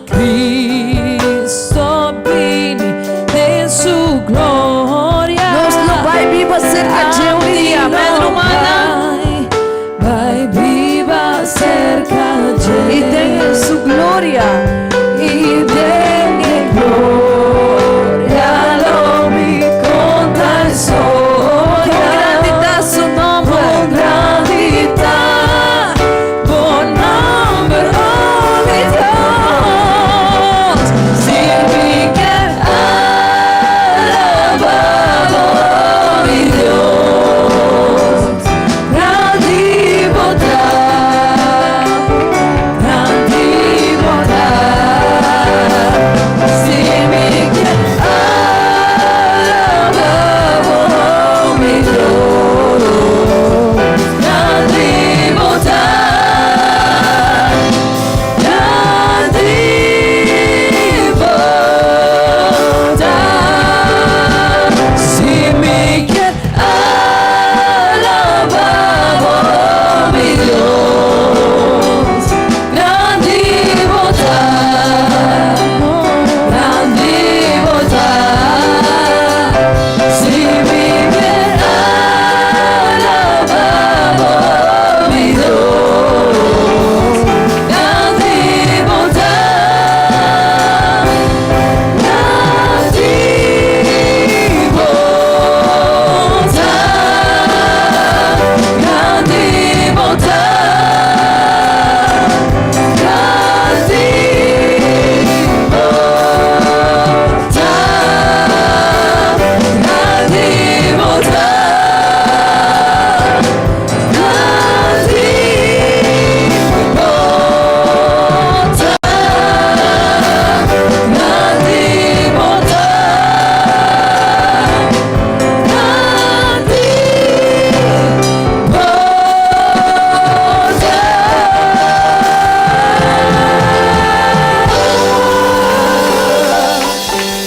Cristo vine de su gloria. Nós não vai viva cerca de dia, amém, romana. Vai viva cerca de E tem sua glória. y de gloria lo mi conta Com grandidade seu nome. con grandidad, con nombre, oh mi Dios, sin mi que alabado, oh mi Dios, grande bondad, sin mi que alabado, oh mi Dios, grande bondad, si mi que alabado, oh mi Dios, grande bondad, si mi que alabado, oh mi Dios, grande bondad,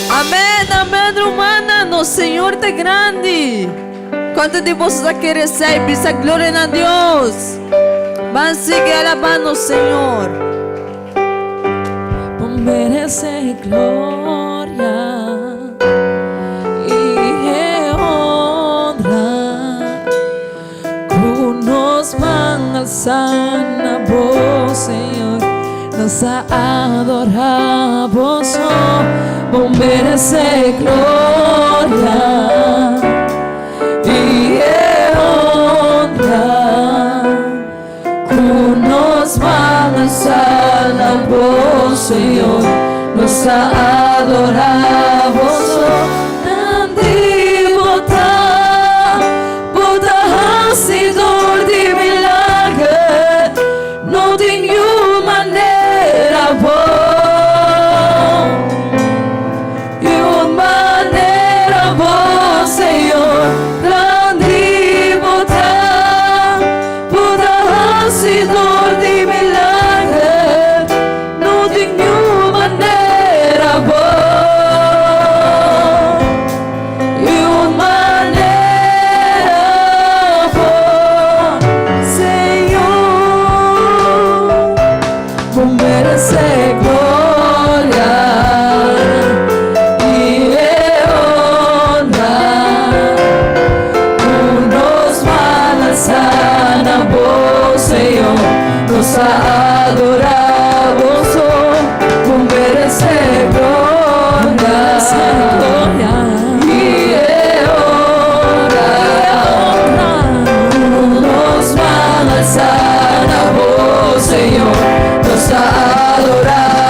Amém, amém, romana. Nosso Senhor é grande. Quanto de vocês querem receber essa glória a Deus? Vamos seguir alabando o Senhor. merece gloria y honra. Nos van alzar voz, Señor, nos adoramos, oh, merece gloria y honra. Nos van alzar la voz, Señor, nos adoramos, oh, Senhor de milagre, não tem maneira boa, e uma maneira boa, Senhor, grande bondade, Senhor de milagre, não tem maneira boa, e uma maneira merece gloria y honra. Nos van a alzar a voz, Señor, nos adoramos, oh, merece gloria y honra. Nos van a alzar a voz, Señor, nos adoramos.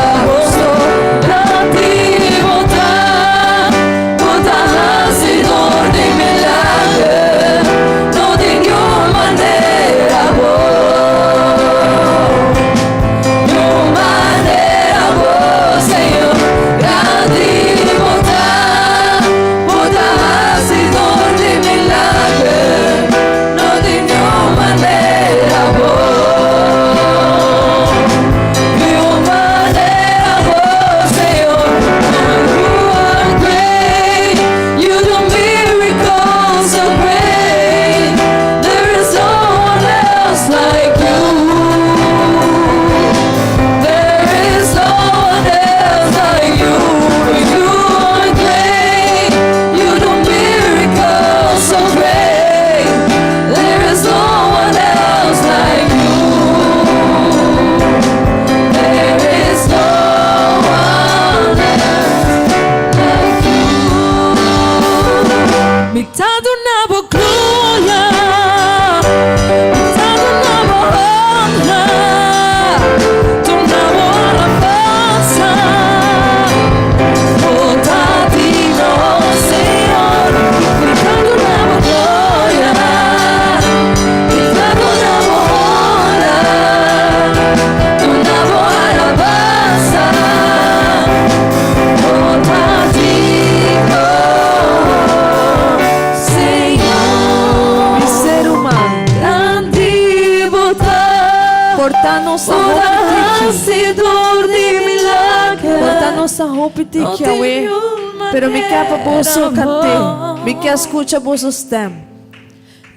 nossa hope te não que awe. tenho Pero me capa boso maneira cante. boa. Me que escucha boso stem.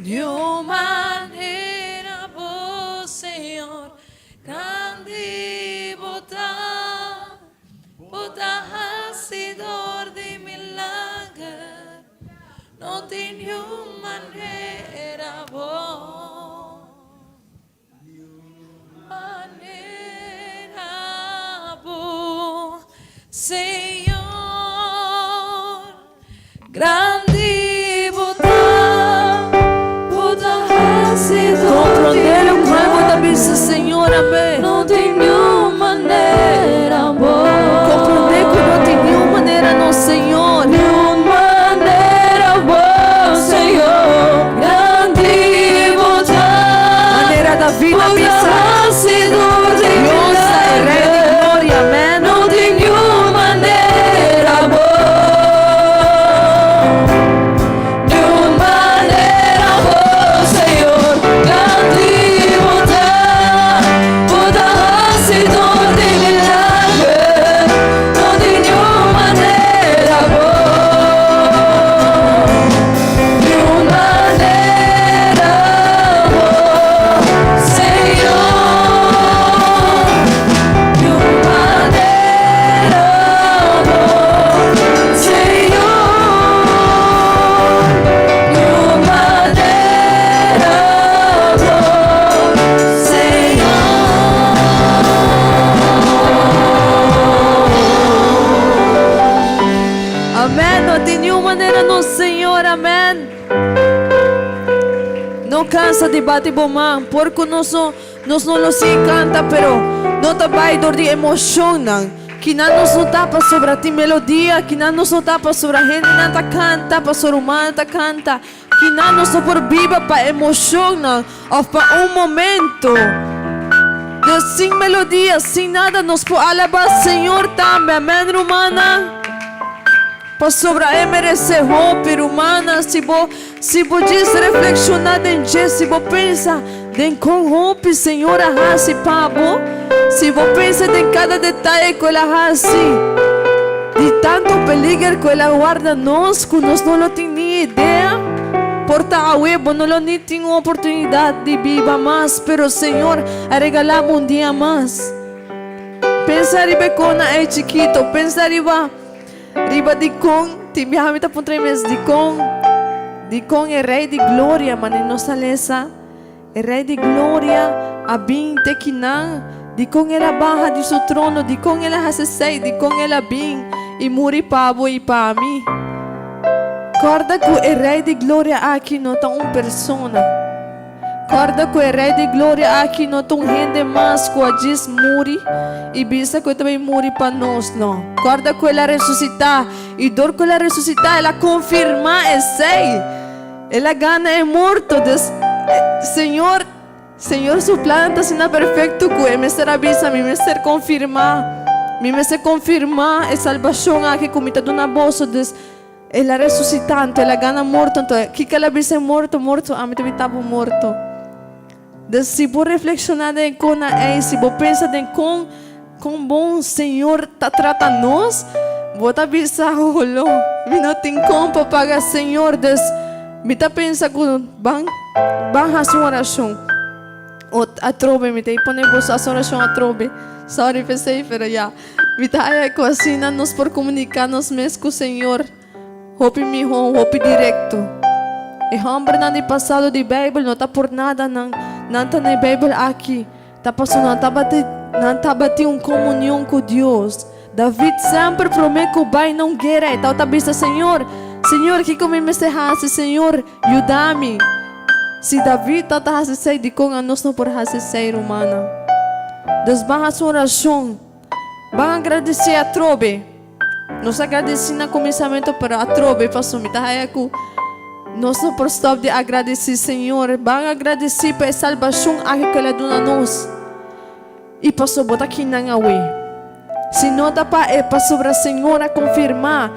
De uma maneira boa, Senhor, grande botar, botar hacedor de milagre, não tenho maneira boa, maneira boa, Senhor, grande botar, botar hacedor Compreender o qual da bisa, Senhor, amém. não tenho maneira boa. Compreender que não tem nenhuma maneira no Senhor. Nenhuma maneira boa, Senhor. Grande botar. Maneira da vida, bisa. Hacedor de Deus é Rei de glória, amém. não tenho maneira boa. Nenhuma maneira boa, Senhor. Grande botar. Botar hacedor de milagre. Não tenho maneira boa. Nenhuma maneira boa, Senhor. Nenhuma maneira boa, Senhor. Nenhuma maneira boa, Amém. Não tem nenhuma maneira no Senhor, amém. Não cansa de bater bomão, porque nós não nos encanta, pero não te vai dor de emoção, não. Que não nos tapa sobre a ti melodia, que não nos tapa sobre a gente, não te canta, para sobre o humano te canta. Que não nos por viva para emoção, não, ou para momento. Deus sem melodia, sem nada, nos por alabar, Senhor, também, amém, romana. Para sobre a merecer hope, humana, se você diz reflexionar em Jesus, se você pensa em com hope, Senhor, se pabo, se você pensa em cada detalhe que ela hace, de tanto peligro que ela guarda nós, que nós não temos nem ideia, porta a web, não temos oportunidade de viver mais, pero Senhor, a regalar dia mais. Pensa riba quando é chiquito, pensa riba de com, ti bihamita pun 3 meses de com é rei de glória, mano, nossa lesa, é rei de glória, a bem te kinan, de com ela barra de seu trono, de com ela hasesei, de com ela bem e muri pabo e pa mim. Corda que é rei de glória aqui não tá persona. Corda que é rei de glória aqui não tão gente mais que a diz muri e bisa que também muri para nós não. Corda que ela ressuscitar e dor que ela ressuscitar ela confirma é sei. Ela gana é morto. Senhor, su planta sina perfeito que me será bisa, me ser confirmar, me ser confirmar a salvação aqui comita do na bolsa des. Ela ressuscitando, ela gana morto, então que ela bisa morto, a mim também estava morto. Se você reflexionar em como é, se você pensa em como bom Senhor está tratando nós, você está pensando, olha, não tem como para pagar Senhor, você está pensando que vai a sua oração, ou a trobe, me tem que pôr a sua oração a trobe, sorry, pensei, mas já, me está aí assim, nós por comunicar nos mesmos com o Senhor, hope me home, hope direto. E homem não de passado de Bíblia, não está por nada, não está na Bíblia aqui. Está passando, não está batendo comunhão com Deus. David sempre promete que vai não guerra. Então está pensando, Senhor, que como me se Senhor, ajuda-me. Se David está fazendo de com a nós não por fazer humana. Deus vai a sua oração, vai agradecer a trobe. Nós agradecemos no começamento para a trobe, passou me está aí com nós não por stop de agradecer, Senhor. Vamos agradecer pela salvação que ela deu a nós. E passou botar aqui na awe. Se não dá para sobre a Senhora a confirmar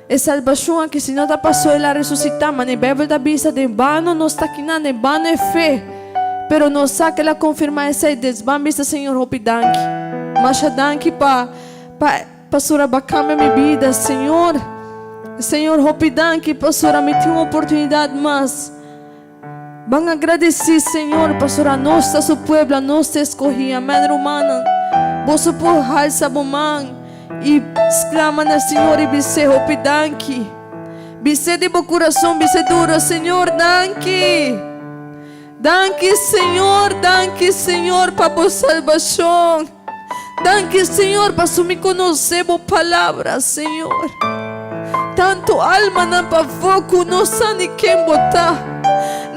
a salvação que se não dá para ela ressuscitar, mas a Bíblia da bisa de vano não está aqui nada, de vano é fé. Pero não sabe que ela confirma essa ideia. Vamos, Senhor, hope danke. Mas danke para Pastora, bacame minha vida, Senhor. Senhor, rapidão que, pastora, me tem uma oportunidade mais. Vamos agradecer, Senhor, pastora, nossa, seu povo, nossa escorria, amém, romana. Você por raiz, mãe, e exclama na Senhor e bise, rapidão que. Bise de meu coração, bise duro, Senhor, danke. Danke, Senhor, para a salvação. Danke, Senhor, para me conhecer a palavra, Senhor. Tanto alma não para foco, não sabe quem botar.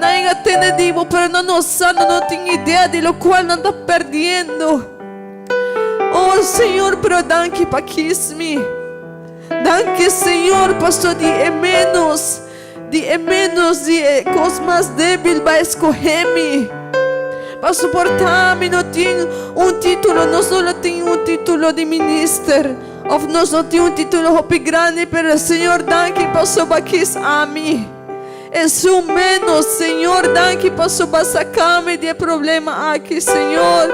Não é entendido, pero não sabe, não tem ideia de lo qual não está perdendo. Oh, Senhor, pero danke para quisme. Danke, Senhor, pastor, de menos, de coisas mais débiles vai escolher-me. Para suportar-me, não tenho título, não só tenho título de ministro, ou não só tenho título muito grande, pero Senhor, danke, pastor, para quis a mim. É menos, Senhor, danke, pastor, para sacar-me de problema aqui, Senhor.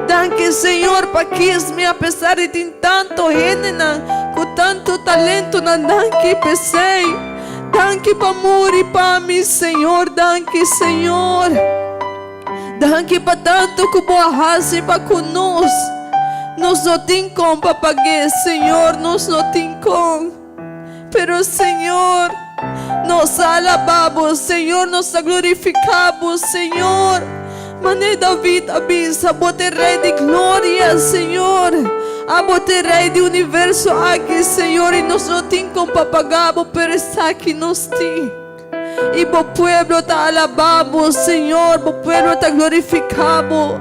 Danke, Senhor, para quis-me, apesar de ter tanto gente, com tanto talento, danke, pensei. Danke para morrer para mim, Senhor, danke, Senhor. Danke para tanto que boa raça para conosco. Nós não temos como para pagar, Senhor, nós não temos como. Pero, Senhor, nós alabamos, Senhor, nós glorificamos, Senhor. Mané David avisa, bote Rei de glória, Senhor. A bote Rei do universo aqui, Senhor, e nós não temos como para pagar, pero está aqui nós temos. E o povo está alabando, Senhor, o povo está glorificando.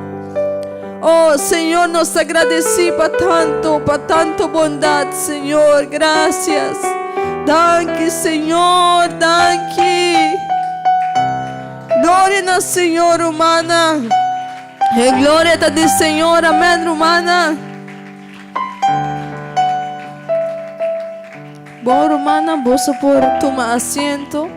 Oh, Senhor, nos agradecemos para tanto bondade, Senhor, graças. Danke, Senhor, danke. Glória ao Senhor, humana. E glória está do Senhor, amém, humana. Bom, humana, você por tomar assento.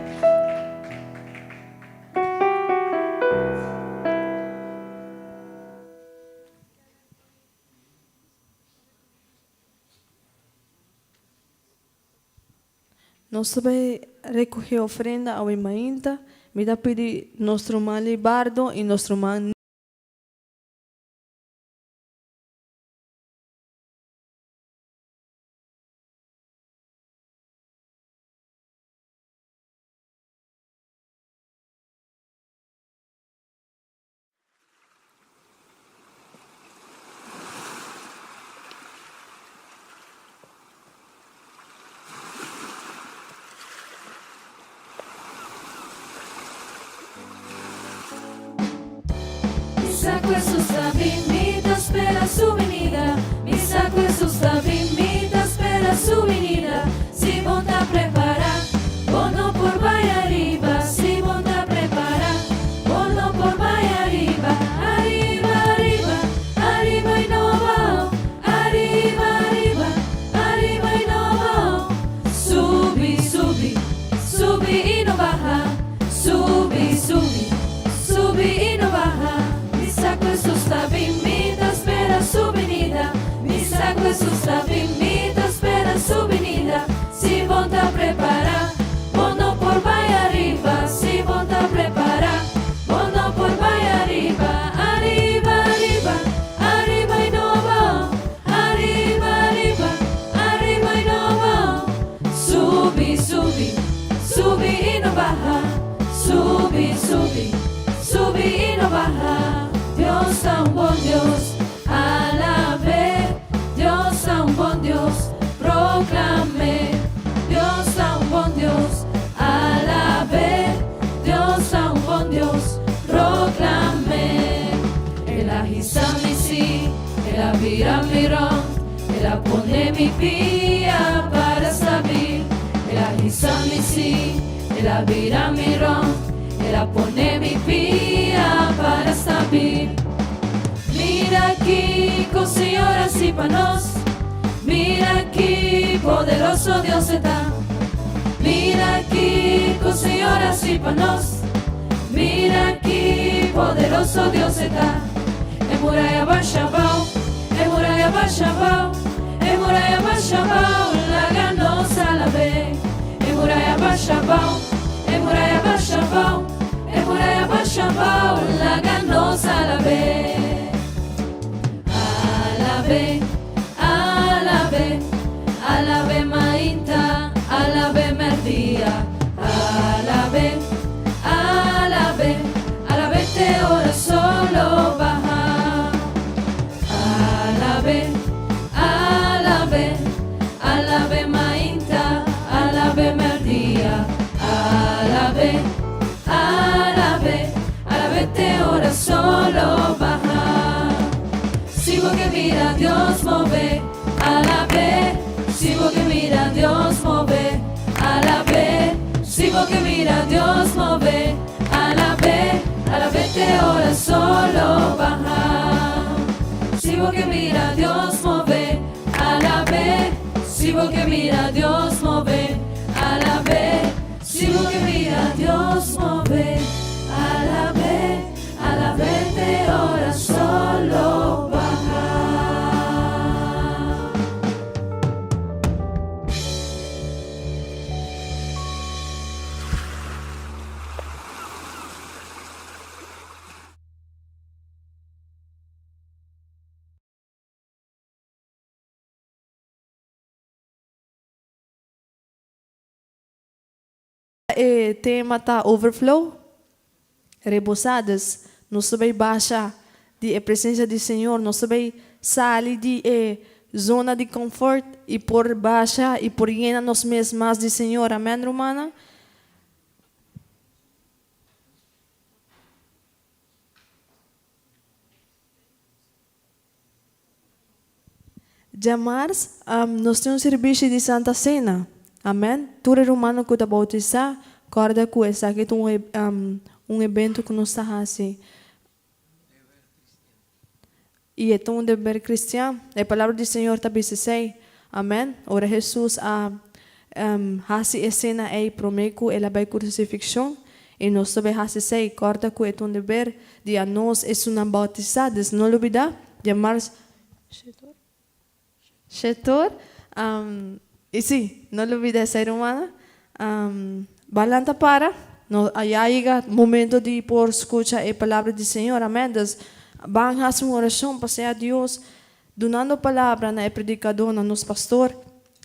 Nós vamos recolher a ofrenda ao irmãinta. Me dá pedir nosso irmão Libardo e nosso irmão. Mi sacco Jesús invita, espera su venida. Mi sacco Jesús invita, espera su venida. Si vos te preparas, vos no por vaya arriba. Si vos te preparas, vos no por vaya arriba. Arriba, arriba, arriba y no va. Arriba, arriba, arriba y no va. Subi, subi, subi y no baja. Subi, subi, subi y no baja. Jesús te invita, espera su venida. Mi sacco Jesús te invita, espera su venida. Si vos te preparas, vos no por vaya arriba. Si vos te preparas, vos no por vaya arriba. Arriba, arriba, arriba y no va. Arriba, arriba, arriba y no va. Subi, subi, subi y no baja. Subi, subi, subi y no baja. Dios tan buen Dios, alabe. Dios tan buen Dios, proclame. Dios tan buen Dios, alabe. Dios tan buen Dios, proclame. El agisami si, el avira mirón, el pone mi pía para saber. El agisami si, el avira mirón, el pone mi pía para saber. Mira aquí, con señoras y panos. Mira aquí, poderoso Dios está. Mira aquí, con señoras y panos. Mira aquí, poderoso Dios está. En muralla Bashabao, en muralla Bashabao, Emuraya Bashabao, Laganos Alabe, Emuraya Bashabao, Emuraya Bashabao, Emuraya Bashabao, Laganos Alabe. Alabe, alabe, alabe Mainta, alabe Merdia, alabe, alabe, alabe te ora solo baja. Alabe, alabe, alabe Mainta, alabe Merdia, alabe, alabe, alabe te ora solo baja. Si vos que mira Dios move, alabe, si vos que mira Dios move, alabe, si vos que mira Dios move, alabe, alabe te ora solo baja. Si vos que mira Dios move, alabe, si vos que mira Dios move, alabe, si vos que mira Dios move, alabe, alabe te ora solo baja. Tema tá overflow, rebosadas, nós também baixa de presença do Senhor, nós também sair de zona de conforto e por baixa e por llena nós mesmos do Senhor, amém, Romana? Jamars, nós temos um serviço de Santa Cena. Amém? Tudo romano que está bautizado, corda que essa aqui é evento que nós está fazendo. E é um dever cristão. A palavra do Senhor está dizendo, amém? Ora Jesus faz a cena aí prometo ela vai crucifixão e nós também fazemos corda que é um dever de a nós é uma bautizada. Não olvidar, Jamars, Shetor, e sim, não olvide ser humana. Balanta para. Aí chega o momento de por escutar a palavra do Senhor. Amém. Vamos fazer uma oração para ser a Deus. Donando a palavra na predicador, na nosso pastor.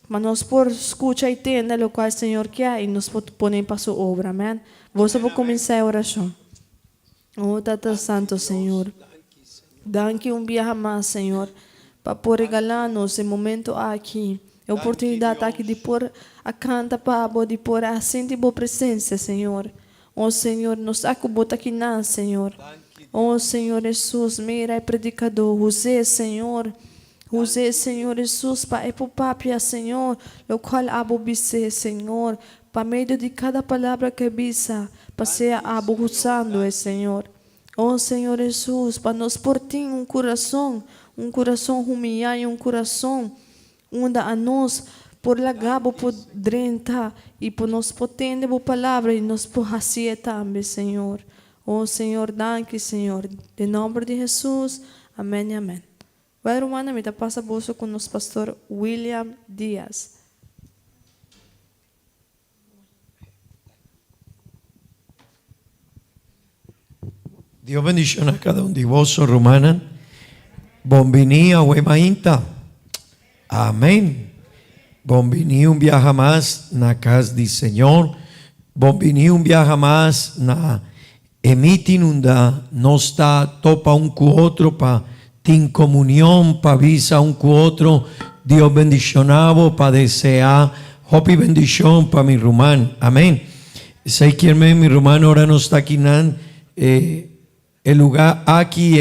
Mas nós por escutar e entender o que o Senhor quer e nos põe para a sua obra. Amém. Você vai começar a oração. Oh, Tata Santo, Senhor. Dá-nos dia mais, Senhor. Para por regalar-nos esse momento aqui. A oportunidade aqui de pôr a canta para de pôr a sentir boa presença, Senhor. Oh, Senhor, nos acabou aqui não, Senhor. Oh, Senhor Jesus, mira é predicador, José, Senhor. José, Senhor Jesus, para o papia, Senhor, o qual abobisse, Senhor, para meio de cada palavra que bisa, para ser abusando, Senhor. Oh, Senhor Jesus, para nos por ti um coração humilhado e um coração onde a nós por lagabo por drenta e por nos potente a palavra e nos por fazer também, Senhor. Oh, Senhor, danke, Senhor. Em nome de Jesus, amém e amém. Vai, Romana, me passa a bolsa com o nosso pastor William Dias. Dios bendición a cada uno de vosotros, Romana. Bienvenido a Huemainta. Amén. Bienvenido un viaje más na casa del Señor. Bienvenido un viaje más na emitir unda nos está topa un cu otro pa tin comunión pa visa un cu otro. Dios bendicionado pa desear hopi bendición pa mi Román. Amén. Sei que mi Román ahora no está aquí el lugar aquí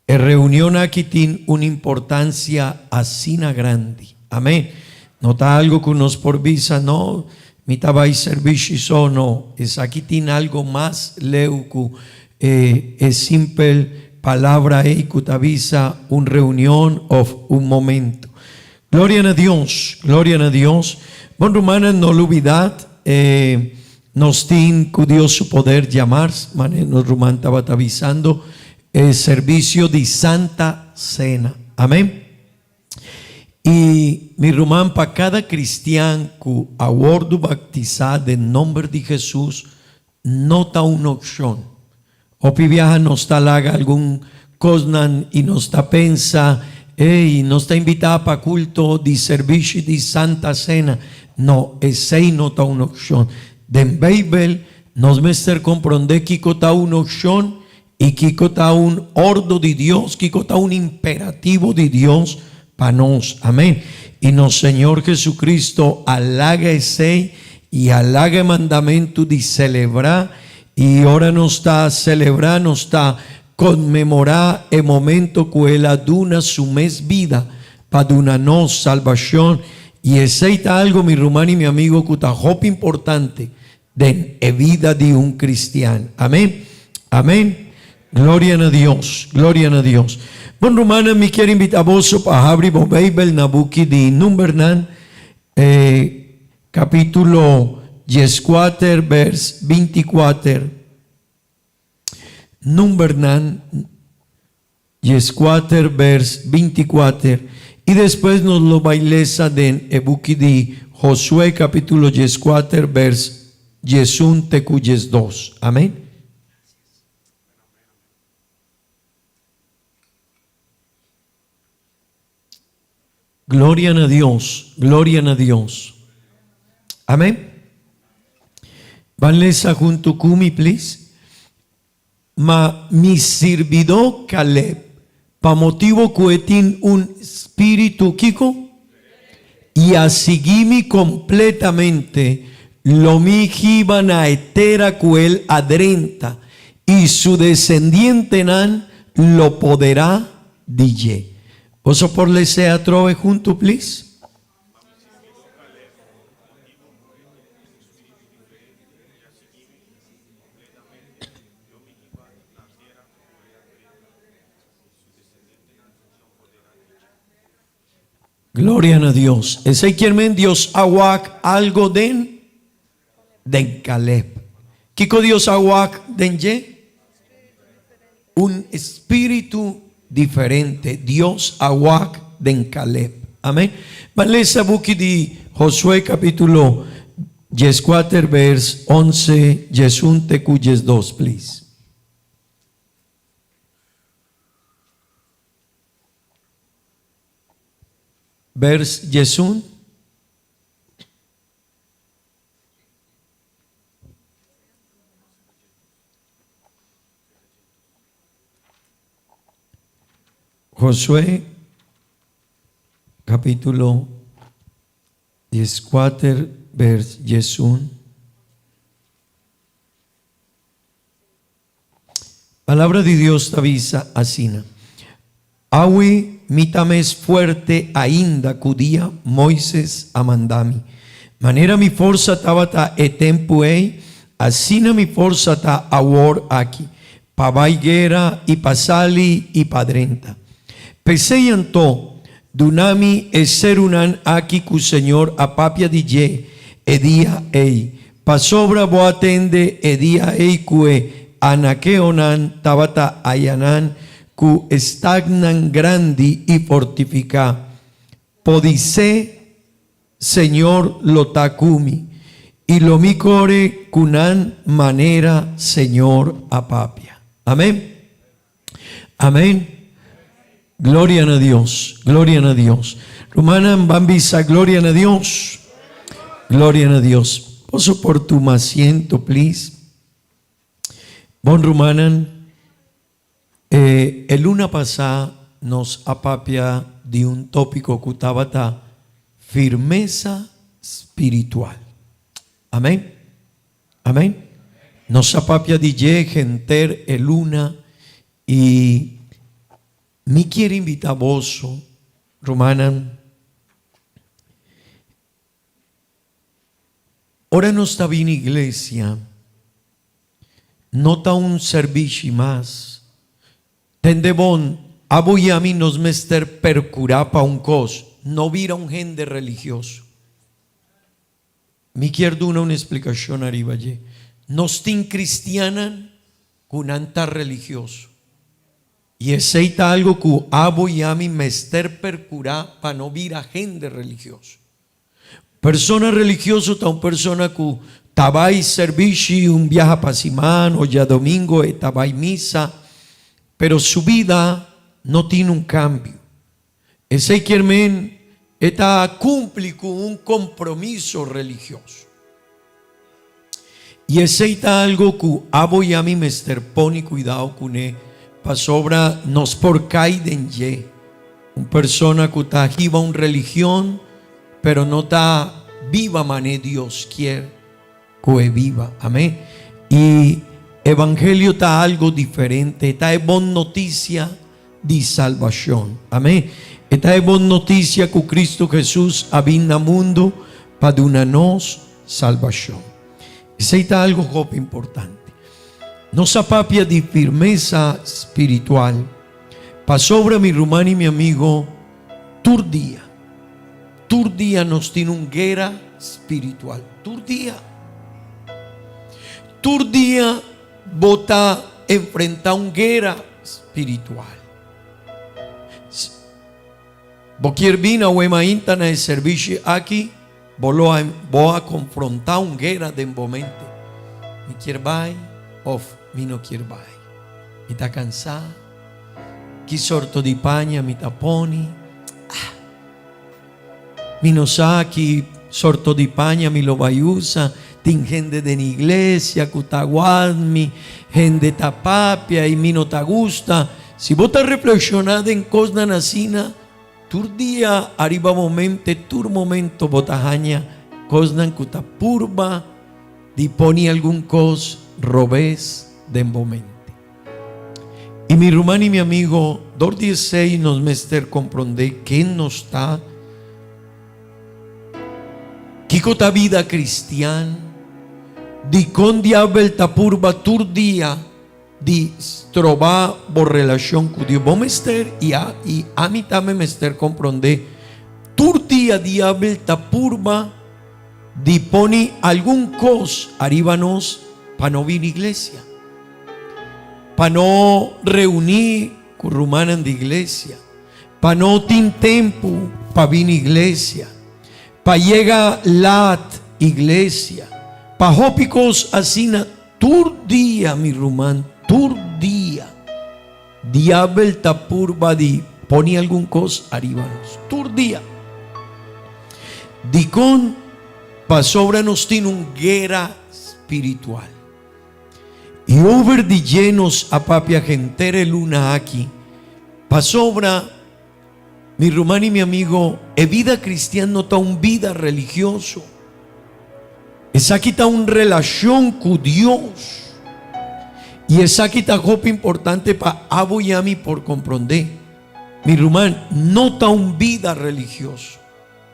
reunión aquí tiene una importancia así grande. Amén. No está algo que nos por visa, no. Mi tabai servicio no. Es aquí tiene algo más leuco. Es simple palabra que te avisa una reunión o un momento. Gloria a Dios. Gloria a Dios. Bueno, hermanos, no lo olvidad. Nos tiene que Dios su poder llamar. Nos Román estaba avisando. El servicio de Santa Cena. Amén. E mi román, para cada cristiano que ha sido bautizado en nombre de Jesús, no está una opción. O viaja no está laga algún cosnan y no está pensa, no está invitada para culto de servicio de Santa Cena. No, ese no está una opción. Den Bible nos mester comprender que está una opción y que está un orden de Dios, que está un imperativo de Dios para nos. Amén. Y nos Señor Jesucristo halaga ese y halaga el mandamiento de celebrar, y ahora nos está celebrando, nos está conmemorar el momento que Él aduna su mes vida para darnos salvación. Y ese está algo, mi hermano y mi amigo, que está muy importante de la vida de un cristiano. Amén. Amén. Gloria a Dios. Gloria a Dios. Bueno, hermana, me quiero invitar a vos para abrir la Biblia en Nabuki de Numbernan, capítulo 14, vers 24. Numbernan 14, vers 24. Y después nos lo bailesa en Ebuki de Josué, capítulo 14, vers 2. Amén. Gloria a Dios, gloria a Dios. Amén. Vanessa junto kumi, please. Ma mi servidor Caleb, pa motivo que tiene un espíritu Kiko, y a seguirme completamente, lo mi iban a etera que él adrenta, y su descendiente nan lo poderá DJ. ¿Oso por le sea trove junto, please? Gloria a Dios. Ese quien Dios aguac algo den Caleb. Kiko Dios aguac den ye un espíritu diferente. Dios aguac den Caleb. Amén. Valesa buki di Josué capítulo 14 vers 11 Yesun tecuyes 2, please. Vers Yesun. Josué capítulo 14 vers Yesun. Palabra de Dios avisa asina. Awi mitames fuerte ainda cudia Moisés amandami. Manera mi forza tabata etempuei, asina mi forza ta awor aquí. Pa baiguera y pasali y padrenta. Peseyanto dunami eserunan aquí cu Señor apapia DJ edia ei. Pasobra boatende edia ei cue anakeonan tabata ayanan cu estagnan grandi y fortifica. Podice Señor lotakumi y lo mi core cunan manera Señor apapia. Amén. Amén. Gloria a Dios. Gloria a Dios. Romana bambisa, gloria a Dios. Gloria a Dios. Poso por tu asiento, please. Bon Romanan. El luna pasada nos apapia de un tópico cutabata, firmeza espiritual. Amén. Amén. Nos apapia de genter el luna y me quiere invitar a vos, Romanan. Ahora no está bien iglesia, no está un servicio más. Tendebon, abo y a mí nos mester percurá pa un cos, no vira un gente religioso. Me quiero una explicación arriba allí. Nos tin cristianan con anta religioso. Y aceita algo que abo y ami mester percurá para no vir a gente religioso. Persona religioso está una persona que tabai servici un viaje para simán o ya domingo tabai misa, pero su vida no tiene un cambio. Ese quien está cumple con un compromiso religioso. Y ese está algo que abo y ami mester poni cuidado con él. Pa sobra nos por caiden ye. Una persona que está viva una religión, pero no está viva mané Dios quiere que viva. Amén. Y evangelio está algo diferente. Esta es buena noticia de salvación. Amén. Esta es buena noticia que Cristo Jesús ha venido al mundo para darnos salvación. Ese está algo importante. Nos apapia de firmeza espiritual. Pa sobra mi rumano y mi amigo, Turdía nos tiene una guerra espiritual. Turdía bota enfrentar una guerra espiritual. Boquier vina o emainta na servicio aquí, voy a confrontar una guerra de momento. Mi quiere vai, mi no quiere vai. Mi está cansado. Chi sorto di pagna mi taponi. Mi no sa chi sorto di pagna mi lo vayusa. Tin gente de la iglesia, cutaguadmi, gente tapapia y mi no te gusta. Si vos te reflexionás en cosas nasina, tur día arriba momento botajaña, cosas que ta purba, di poni algún cos robes de momento. Y mi rumano y mi amigo, 2:16 nos mester comprende que nos está, que cota vida cristiana, di con diabel tapurba tur día, di trobar por relación con Dios. Vos mester y a mí también mester comprende, tur día diabel tapurba, di poni algún cos arriba nos para no vir iglesia. Para no reunir con rumanan de iglesia, para no tener tiempo para vir iglesia, para llegar lat iglesia, para hópicos así tur día mi rumán, tur día, diabel tapurba di poni algún cos arriba nos, tur día, di con pa sobra nos tiene una guerra espiritual. Y over de llenos a papia gentere luna aquí. Pa sobra, mi rumano y mi amigo, e vida cristiana no está un vida religioso. Esa aquí está una relación con Dios. Y esa aquí está algo importante para abo y a mí por comprender. Mi rumano, no está un vida religioso.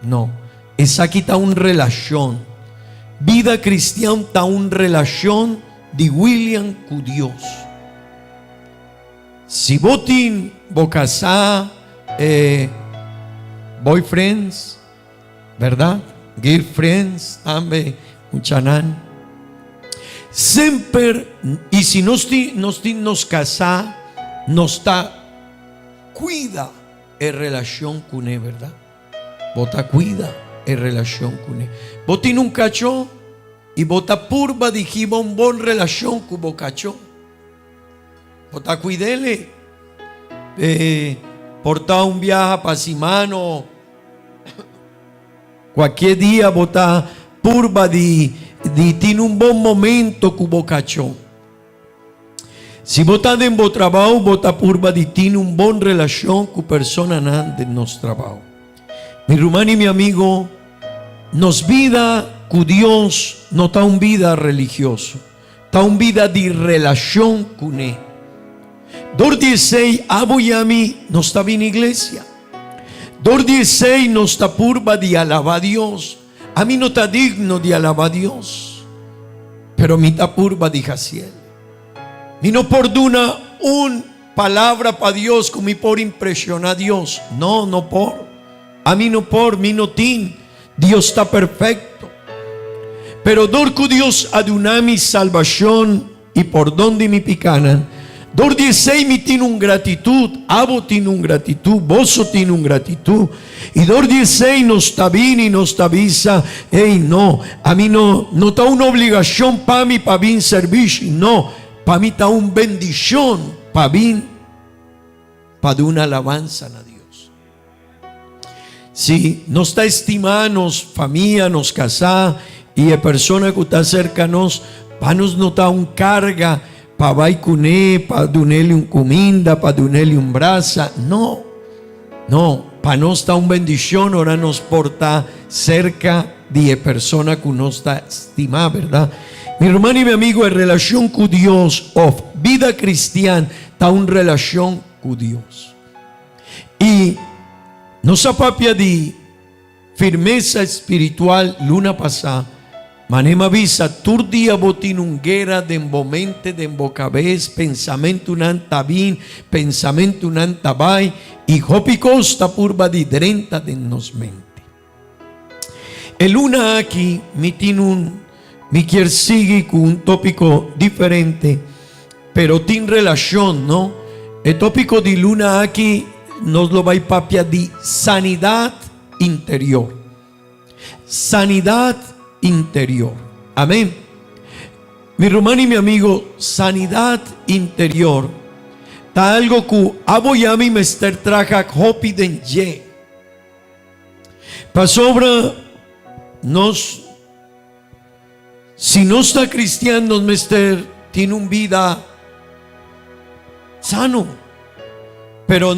No, esa aquí está una relación. Vida cristiana está una relación de William con Dios. Si botin bocasá boyfriends, ¿verdad? Girlfriends, ambe, muchanan. Siempre, y si nos casá, nos está cuida en relación con él, ¿verdad? Bota cuida en relación con él. Botin un cacho y bota purba dijimos un bon relación con bocacho. Bota cuidele. Porta un viaje para simano. Cualquier día bota purba di tiene un buen momento con bocacho. Si bota en bo trabajo, bota purba di tiene un bon relación con persona de nos trabajo. Mi rumano y mi amigo, nos vida con Dios no está una vida religiosa, está una vida de relación con Él. 2:16 abo y a mí no está bien iglesia. 2:16 no está purba de alabar a Dios. A mí no está digno de alabar a Dios, pero mi está purba de Jaciel. Mi no perdona una palabra para Dios como por impresionar a Dios. No por. A mí no por, mi no tin. Dios está perfecto. Pero dorco Dios adunami salvación y por donde mi picanan, Dor 16 mi tiene un gratitud, abo tiene un gratitud, bozo tiene un gratitud. Y dor 16 nos está bien y nos está visa, hey, no, a mí no está una obligación para mí, para bien servir, no, para mí está una bendición, para bien, para dar una alabanza a Dios. Si nos está estimando, familia, nos casa y a persona que está cerca nos, para nos no está un carga, para vaicuné, para donarle un comida, para donarle un brasa. No, para nos está una bendición, ahora nos porta cerca de persona que nos está estimada, ¿verdad? Mi hermano y mi amigo, en relación con Dios, of vida cristiana, está una relación con Dios. Y nos apapia de firmeza espiritual, luna pasada, manema visa, tur día botín unguera, de embomente, de embocabez, pensamiento un antabín, pensamiento un antabay, y hopi costa purba di drenta de nos mente. El luna aquí, mi quiere sigue con un tópico diferente, pero tiene relación, ¿no? El tópico de luna aquí nos lo va a papia de sanidad interior. Sanidad interior. Amén. Mi hermano y mi amigo, sanidad interior. Ta algo que aboyami mester traja hopi den ye. Pa sobra nos, si no está cristiano, nos mester tiene un vida sano. Pero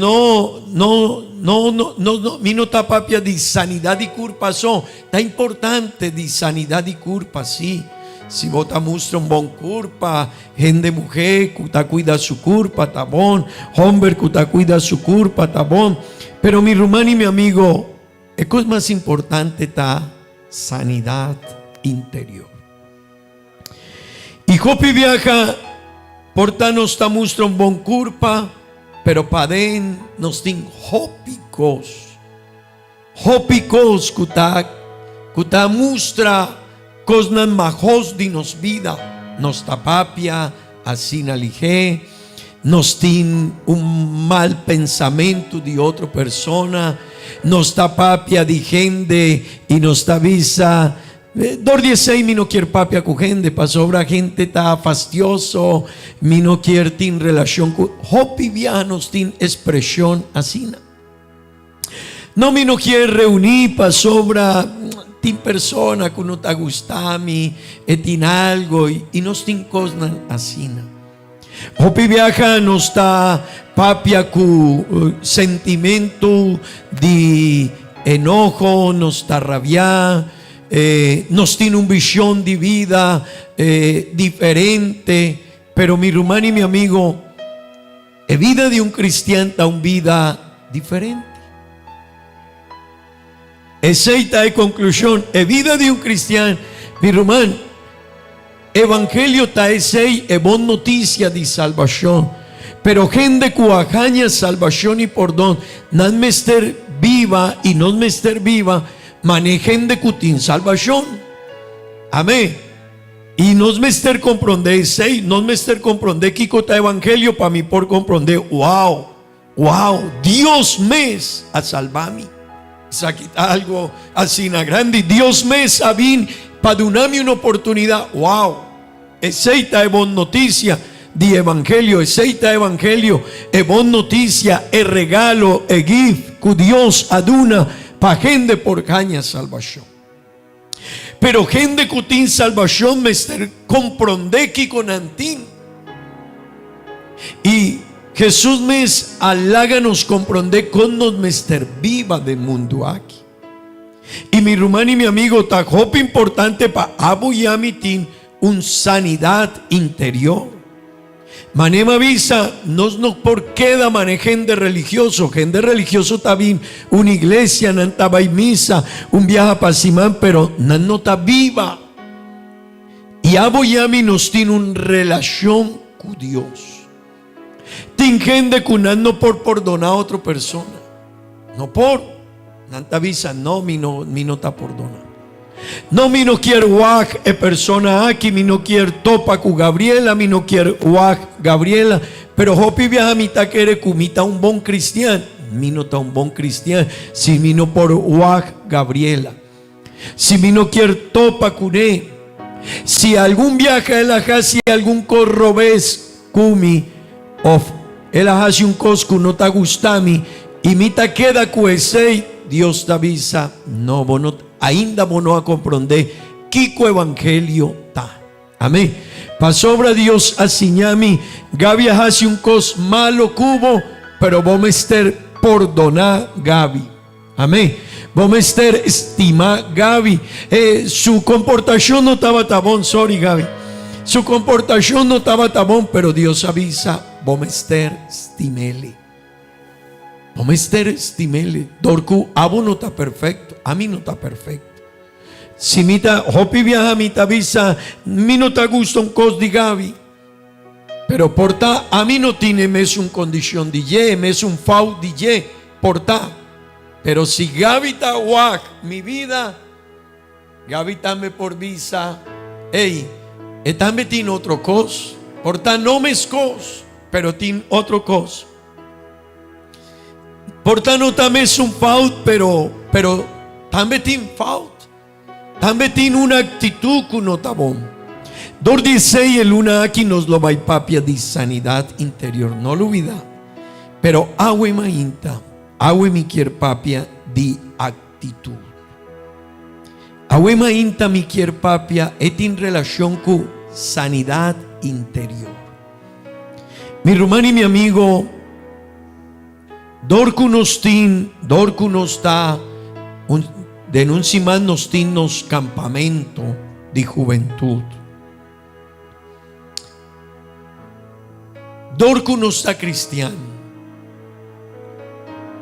mi no está papia de sanidad y curpa, está importante de sanidad y curpa, sí. Si vota muestra un bon curpa, gente mujer que está cuida su curpa, está bon, hombre que está cuida su curpa, está bon. Pero mi hermano y mi amigo, la cosa más importante está sanidad interior. Y Jopi viaja, porta nos está muestra un bon curpa, pero para den nos tin hópicos que mustra cosas majos de nos vida, nos tapapia, así nalige, nos tin un mal pensamiento de otra persona, nos tapapia de gente y nos avisa. Dor 16 mi no quiere papia con gente, pa sobra gente está fastidioso, mi no quiere tin relación con hopi vianos tin expresión así. No mi no quiere reunir pa sobra tin persona que uno te gusta mi tin algo y nos tin cosas así. Hopi viaja no está papia con sentimiento de enojo, no está rabia. Nos tiene una visión de vida diferente, pero mi hermano y mi amigo, la vida de un cristiano está una vida diferente. Esa es la conclusión. La vida de un cristiano, mi hermano, evangelio está ese, es buena noticia de salvación, pero gente que ajaña salvación y perdón, no es mester viva y no es mester viva, manejen de cutín salvación. Amén. Y nos mester comprender, nos mester comprender que cota evangelio para mí por comprender, wow, Dios me a salvarme. Saquita algo así na grande, Dios me sabín para darme una oportunidad, wow. Esa es buena noticia de evangelio, esa evangelio es buena noticia, es regalo, es gift que Dios aduna para gente por caña salvación. Pero gente que tiene salvación me comprende que con antín. Y Jesús me aláganos comprende con nos mester viva del mundo aquí. Y mi hermano y mi amigo, ta hope importante para abuyamitin un sanidad interior. Manema visa, no por queda manejen de religioso. Gente religioso está bien, una iglesia, no está misa, un viaje para Simán, pero no está viva. Y aboyami nos tiene una relación con Dios. Tiene gente que no por perdonar a otra persona. No por, no está visa, no, mi no está perdonando. No, mi no quiere guaj persona aquí, mi no quiere topa con Gabriela, mi no quiere guaj Gabriela, Pero hopi viaja mita quere kumita un bon cristiano. Mino ta un bon cristiano. Si mino por Wag Gabriela. Si mino quier topa cune. Si algún viaja el ajasi algún corrobes kumi. Of el ajasi un coscu no ta gustami. Y mita queda cuesei. Dios te avisa. No, bono, ainda bono a comprender. Kiko evangelio ta. Amén. Pasobra Dios asiñami. Gabi hace un cos malo cubo. Pero vos me ester perdonar Gabi. Amén. Vos me ester estimar Gabi. Su comportación no estaba tabón. Sorry Gabi. Su comportación no estaba tabón. Pero Dios avisa. Vos me ester estimele. Vos me ester estimele. Dorku abo no está perfecto. A mí no está perfecto. Si mita hopi viaja mita avisa, mi no te gusta un cos de Gabi. Pero porta, a mí no tiene mes un condición de ye, mes un fau de ye, porta. Pero si Gabi ta guac, mi vida, Gabi tame por visa, ey, también tiene otro cos. Porta no mes cos, pero tiene otro cos. Porta no tames un fau, pero también tiene fau. También tiene una actitud que no está bon. 2:16 el luna aquí nos lo va y papia de sanidad interior. No lo olvida. Pero agua mainta, agua mi quier papia de actitud. Agua mainta mi quier papia es en relación con sanidad interior. Mi hermano y mi amigo, dorku nos está denunciamos nos tinnos campamento de juventud. Dorku no está cristiano.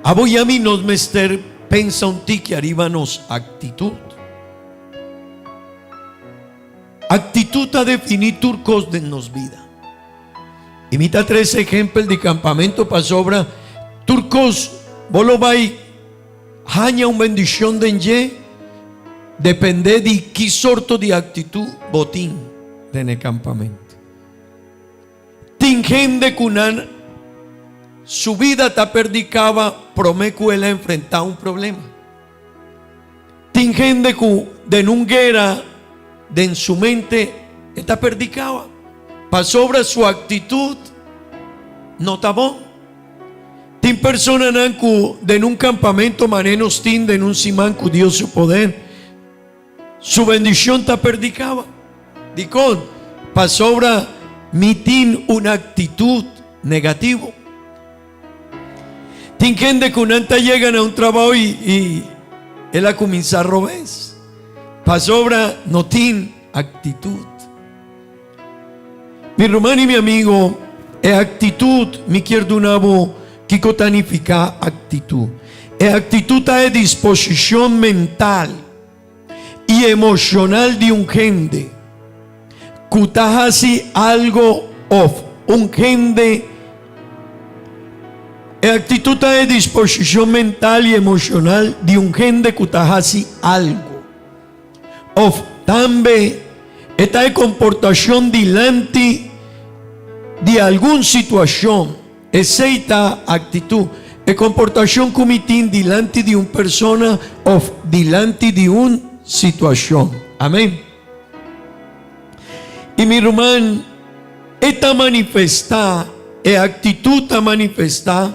Aboyami nos mester pensa un ti que arriba nos actitud. Actitud a definir turcos de nos vida. Imita 3 ejemplos de campamento para sobra. Turcos, bolo vai. Haña una bendición de enye. Depende de qué sorto de actitud botín de en el campamento. Tingen kunan su vida está perdicaba promecu él enfrentar un problema. Tingen de nunguera de en su mente está perdicaba. Pasó su actitud no está bon. Tin persona nanku de un campamento manenos tin de un simanku Dios su poder. Su bendición está perdicaba. Dicón, pasobra mi tin una actitud negativo. Tin gente que unanta llegan a un trabajo y él a comenzar a robar. Pasobra no tin actitud. Mi hermano y mi amigo, actitud mi quiero un abo. Kiko tanifica actitud. Actitud es disposición mental y emocional de un gente. Kutahasi algo of un gente. Actitud es disposición mental y emocional de un gente. Kutahasi algo of también esta es comportación delante de alguna situación. Esa actitud, es comportación comitín delante de una persona o delante de una situación. Amén. Y mi hermano, esta manifesta, actitud ta manifesta,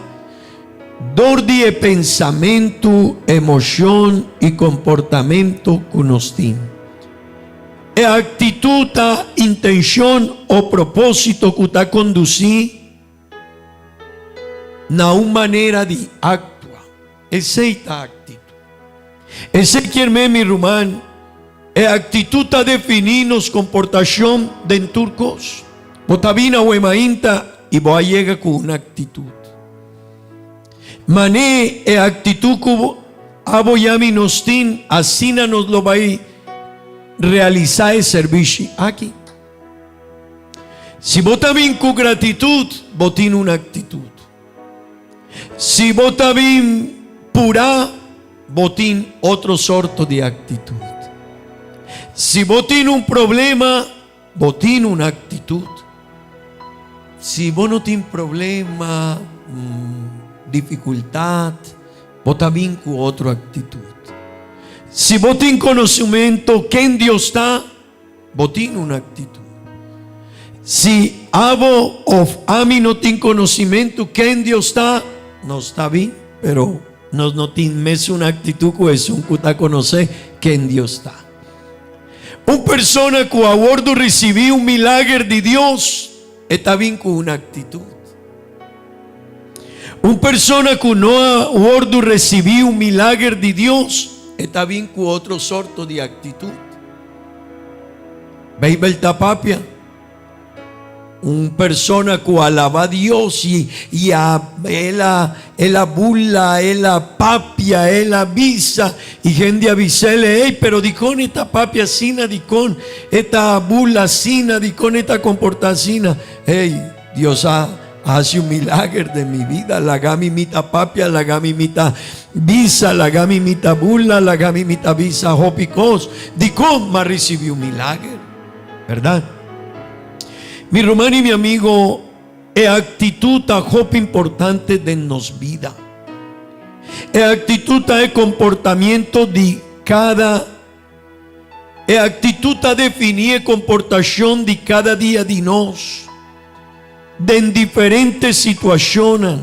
dor de pensamiento, emoción y comportamiento que nos tiene. Actitud ta intención o propósito que ta conducir na una manera de actuar. Esa actitud. Ese quiere mi hermano. Actitud a definir nos comportación de turcos. Botabina o emainta y voy a llegar con una actitud. Mané actitud como aboyami nos tin así nos lo va a realizar el servicio aquí. Si vota bien con gratitud, botín una actitud. Si vota bien pura, botín otro sorto de actitud. Si botín un problema, botín una actitud. si vos no tienes problema, dificultad, vos también con otra actitud. Si vos tienes conocimiento que en Dios está, vos tienes una actitud. Si abo of ami no tiene conocimiento que en Dios está, no está bien, pero no tiene una actitud que es un que conocer que en Dios está. Una persona que a bordo recibió un milagro de Dios está bien con una actitud. Una persona que no a bordo recibió un milagro de Dios está bien con otro sorto de actitud. ¿Veis el tapapia? Una persona que alaba a Dios y ela bulla, ela papia, ela visa y gente avisele, hey, pero dicón esta papia sina, dicón esta bulla sina, dicón esta comportación, hey, Dios hace un milagro de mi vida, la gami mita papia, la gami mita visa, la gami mita bulla, la gami mita visa, hopicos, dicón ma recibió un milagro, ¿verdad? Mi hermano y mi amigo, es actitud a jopo importante de nos vida. Es actitud a comportamiento de cada. Es actitud a definir comportación de cada día de nos. De en diferentes situaciones.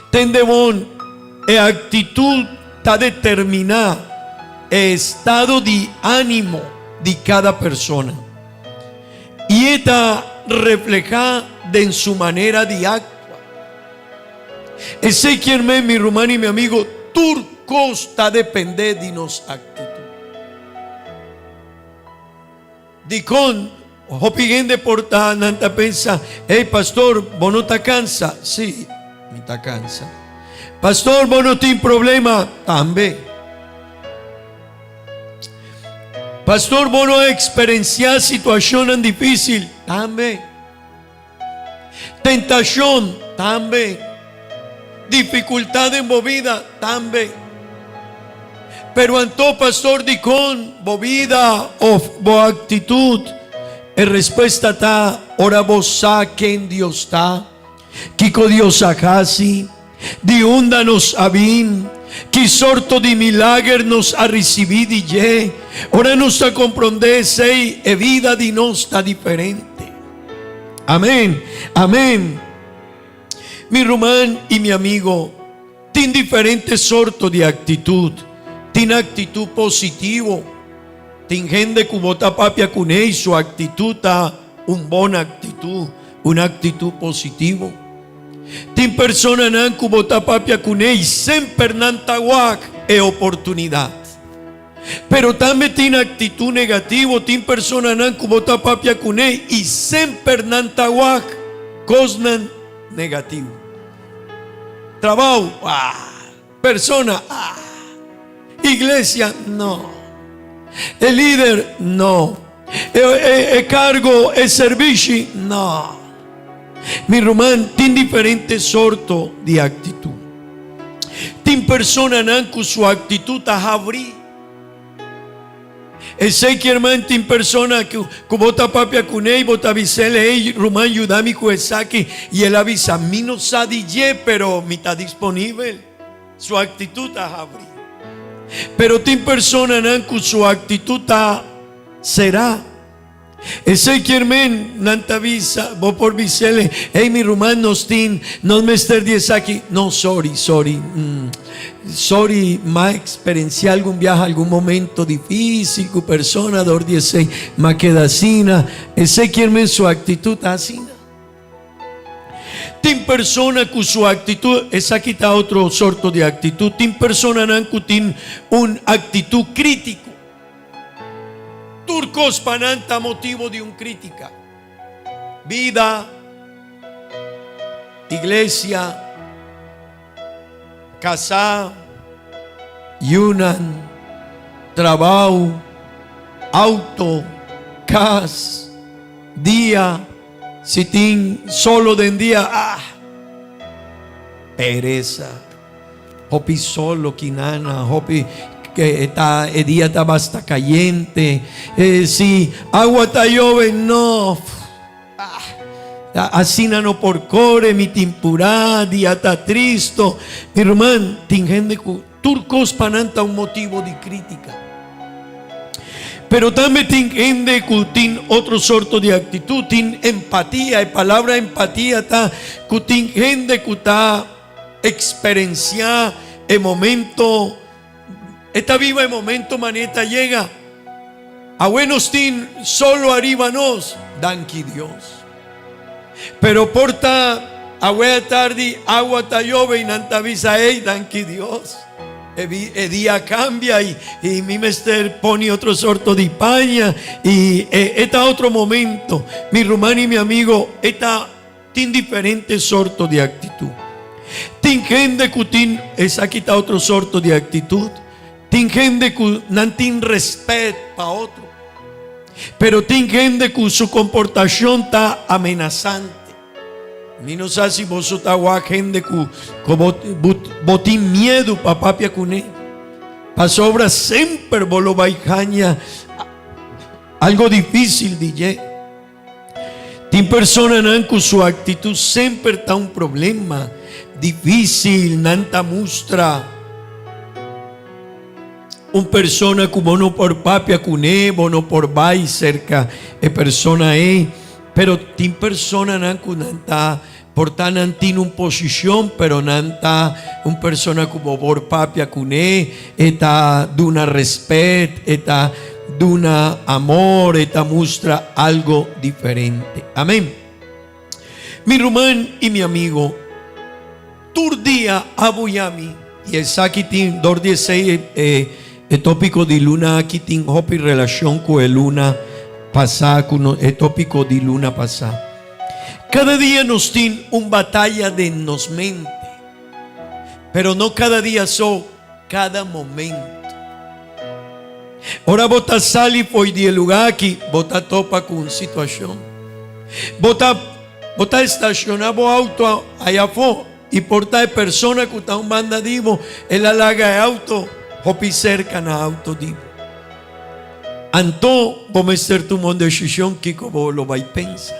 Tendebón, es actitud a determinar el estado de ánimo de cada persona. Y está reflejada en su manera de actuar. Ese quien mi hermano y mi amigo, turco está depende de nos actitud. Dicón, ojo piguen de porta, nanta pensa, hey pastor, vos no te cansa. Sí, me te cansa. Pastor, vos no tienes problema. También. Pastor, vos no experienciar situaciones difíciles. También. Tentación. También. Dificultad en movida. También. Pero anto pastor dicón, movida o actitud. En respuesta está, ora vos saque en Dios está. Kiko Dios acasi. Diúndanos abin. Que sorto de milagre nos ha recibido y ye. Ahora nos a comprender sei e vida de nos está diferente. Amén, amén. Mi hermano y mi amigo, tiene diferentes sortos de actitud. Tiene actitud positivo. Tiene gente que vota papia con él, su actitud está una actitud positiva. Tiene personas que vota papia con él, siempre nantawak e oportunidad. Pero también tiene actitud negativa. Tiene personas que vota papia con él y siempre nantawak cosnan negativo. Trabajo, persona, iglesia, no. El líder, no. El cargo, el servicio, no. Mi hermano, tiene diferentes sortos de actitud. Tiene personas que su actitud es abrir. Ese que hermano tiene personas que vota papia con él, vota avisarle, hey, Román, ayúdame con el saque. Y él avisa, a mí no sabe pero me está disponible. Su actitud es abrir. Pero tiene personas que su actitud será. Ese que hermano nanta avisa, vos por visele, hey, mi Román, no me estés diez aquí. No, sorry. Sorry, más experienciar algún viaje, algún momento difícil, con persona, dor 16, más quedacina. Ese que hermano, su actitud así. Tiene persona con su actitud, esa aquí está otro sorto de actitud. Tiene persona que tiene una actitud crítica. Turcos pananta motivo de un crítica. Vida, iglesia, casa, yunan, trabajo, auto, casa, día, sitín, solo de en día, pereza, hopi solo, quinana, hopi que el día está basta caliente, si agua está llove, no, Asina no por core, mi timpurá, diata tristo. Mi hermano, tingende turcos pananta un motivo de crítica. Pero también tingende cutin otro sorto de actitud, tin empatía, y palabra empatía ta cutingende cuta experiencia el momento, esta viva el momento maneta llega. A buenos tin solo arriba nos, danqui Dios. Pero porta a buena tarde agua ta llove y nanta visa danqui Dios. El día cambia y mi mester pone otro sorto de paña y está otro momento. Mi hermano y mi amigo, está tin diferente sorto de actitud. Tin gente cutin es aquí está otro sorto de actitud. Tin gente que no tiene respeto para otro. Pero tin gente que su comportación está amenazante. Mi no sé si vos está gente que botín miedo para papia cune. Para sobra siempre volo baijaña algo difícil DJ. Tin persona nan con su actitud siempre está un problema difícil, nanta mustra. Un persona como no por papia cune, bono por bai cerca e persona pero tin persona nan kunanta porta nantin un posición, pero nanta un persona como por papia cune, eta duna respet, eta duna amor, eta mustra algo diferente. Amén. Mi hermano y mi amigo, turdia abuyami y el sakitin dor 16 el tópico de luna aquí tin hopi relación con el luna pasada, con el tópico de luna pasada. Cada día nos tiene un batalla de nos mente, pero no cada día cada momento. Ahora bota sali foi de lugar aquí, bota topa con situación. Bota estacionar o auto allá fo y porta de persona que está un bandadivo, el alaga de auto, hopi cerca na auto divo. Anto, vamos a ser tu mundo de decisión que como lo va y pensa.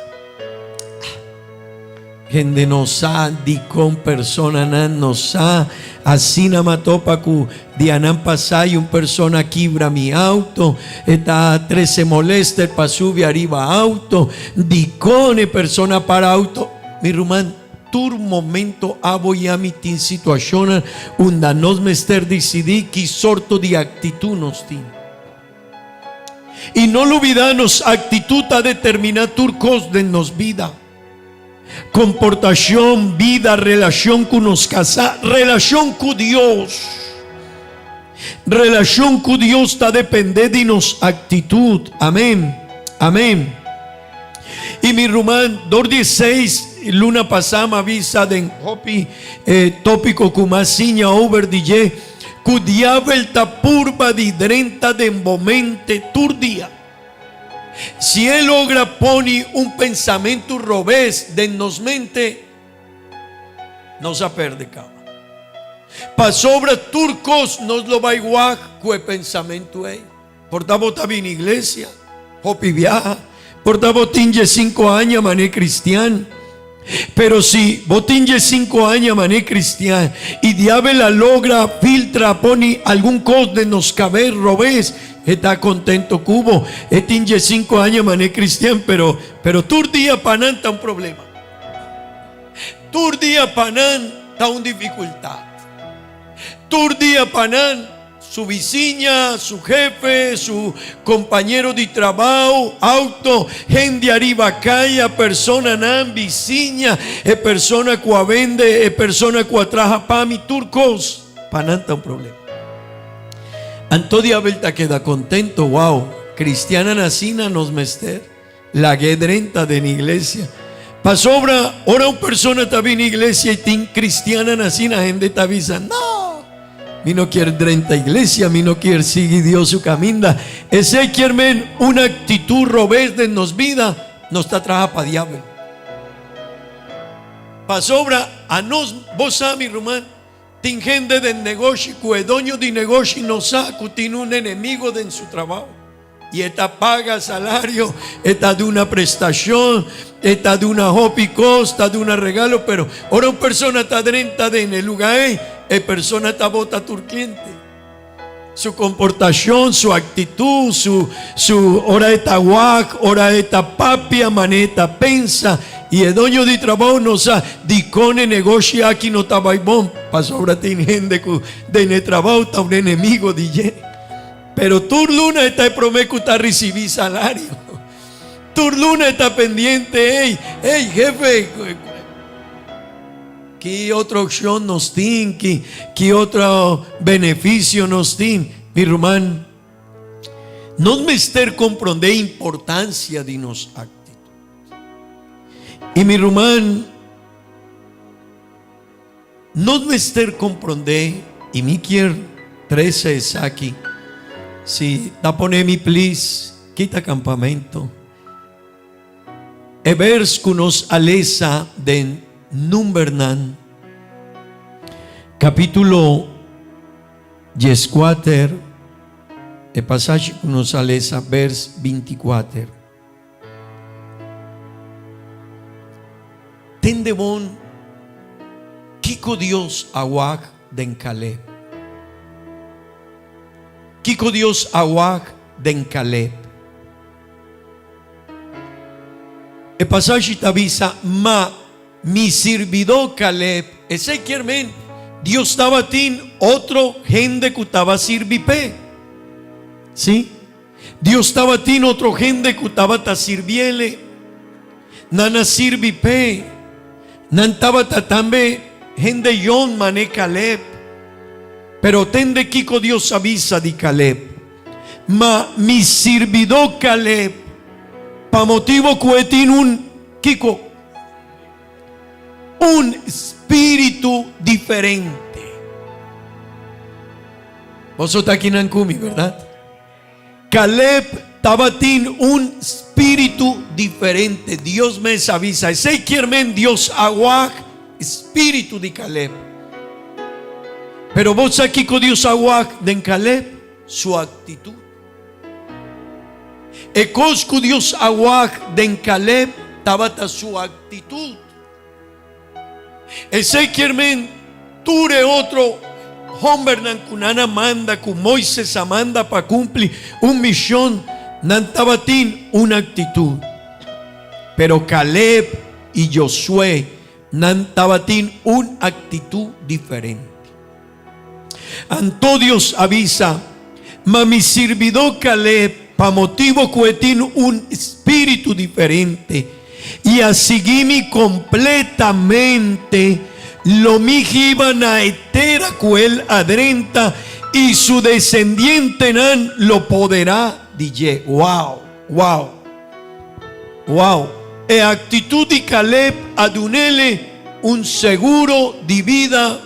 Gente no sa di con persona nan no sa así na matopa ku di anan pasay un persona quibra mi auto eta 13 molesta pa sube arriba auto di con persona para auto mi rumán tur momento aboyami tin situación unda nos mester decidi ki sorto di actitud nos tin y no lo olvidanos actitud a determinar turcos de nos vida. Comportación, vida, relación con nos casa, relación con Dios. Relación con Dios está depende de nos actitud. Amén. Amén. Y mi rumán, 16 luna pasada me avisa de hopi tópico como siña over DJ, cu diabel ta purba di drenta de momente turdia. Si él logra poner un pensamiento robés de nos mente, no se perde cama. Pa sobra turcos nos lo va igual que pensamiento por tabota bien iglesia, hopi viaja, por tabotinje 5 años mané cristiano. Pero si botinje 5 años mané cristiano y diabla logra filtra pone algún cos de nos caber robés, está contento cubo, tinge 5 años mané cristiano, pero tur día panan está un problema. Tur día panan está una dificultad. Tur día panan su vecina, su jefe, su compañero de trabajo, auto, gente arriba calle, persona nan, vecina, persona que vende, persona que trabaja para mi turcos, panan está un problema. Antodia Belta queda contento, wow, cristiana nacina nos mester, la guedrenta de la iglesia. Pasobra, ahora una persona está en iglesia y tin cristiana nacina, gente está avisando, no, mi no quiere drenta iglesia, mi no quiere seguir Dios su camino. Ese quiere una actitud robés de nos vida, no está trabaja para diablo. Pasobra, a nos, vos sabes mi román, tin gente del negocio, que dueño de negocio no sabe que tiene un enemigo de en su trabajo. y esta paga salario, esta de una prestación, esta de una hobby costa, de una regalo, pero ahora una persona está dentro en el lugar, persona está bota tu cliente. Su comportación, su actitud, su hora esta guac, hora esta papia, maneta pensa, y el dueño de trabajo no sa, dicone negocio aquí no está baibón, pasó ahora tiene gente que de trabajo está un enemigo, DJ. Pero tu luna está promedio está recibir salario. Tu luna está pendiente, hey jefe, ¿qué otra opción nos tiene? ¿Qué otro beneficio nos tiene? Mi hermano, no me esté comprender importancia de nos actitud. Y mi hermano, no me esté comprender, y mi quiero 13 es aquí. Si da pone mi please, quita campamento. Evers que nos alesa de Numbernan, capítulo 14, el pasaje que nos alesa, vers 24. Tende bon, Kiko Dios aguac den Caleb. Kiko Dios aguac den Caleb. El pasaje te avisa, mi servidor Caleb, ese quiermen, Dios estaba tin otro gente que estaba sirvipe. ¿Sí? Dios estaba tin otro gente que estaba ta sirviele. Nana sirvipe. Nantaba ta tambe gente yon mané Caleb. Pero tende Kiko Dios avisa di Caleb. Mi servidor Caleb. Pa motivo que tiene un Kiko, un espíritu diferente. Vos sos aquí en Ancumi, ¿verdad? Caleb tabatín un espíritu diferente. Dios me avisa. Ese quiermen Dios aguac espíritu de Caleb. Pero vos aquí con Dios aguac de Caleb su actitud. Ecoscu Dios aguac de Caleb tabata su actitud. Ese quiermen ture otro hombre nankunana manda con Moisés amanda para cumplir un misión nantabatín una actitud. Pero Caleb y Josué nantabatín una actitud diferente. Anto Dios avisa, mi servidor Caleb pa motivo que tiene un espíritu diferente y a seguirme completamente lo mi iban a etera que él adrenta y su descendiente nan lo poderá. DJ, wow. E actitud de Caleb adunele un seguro de vida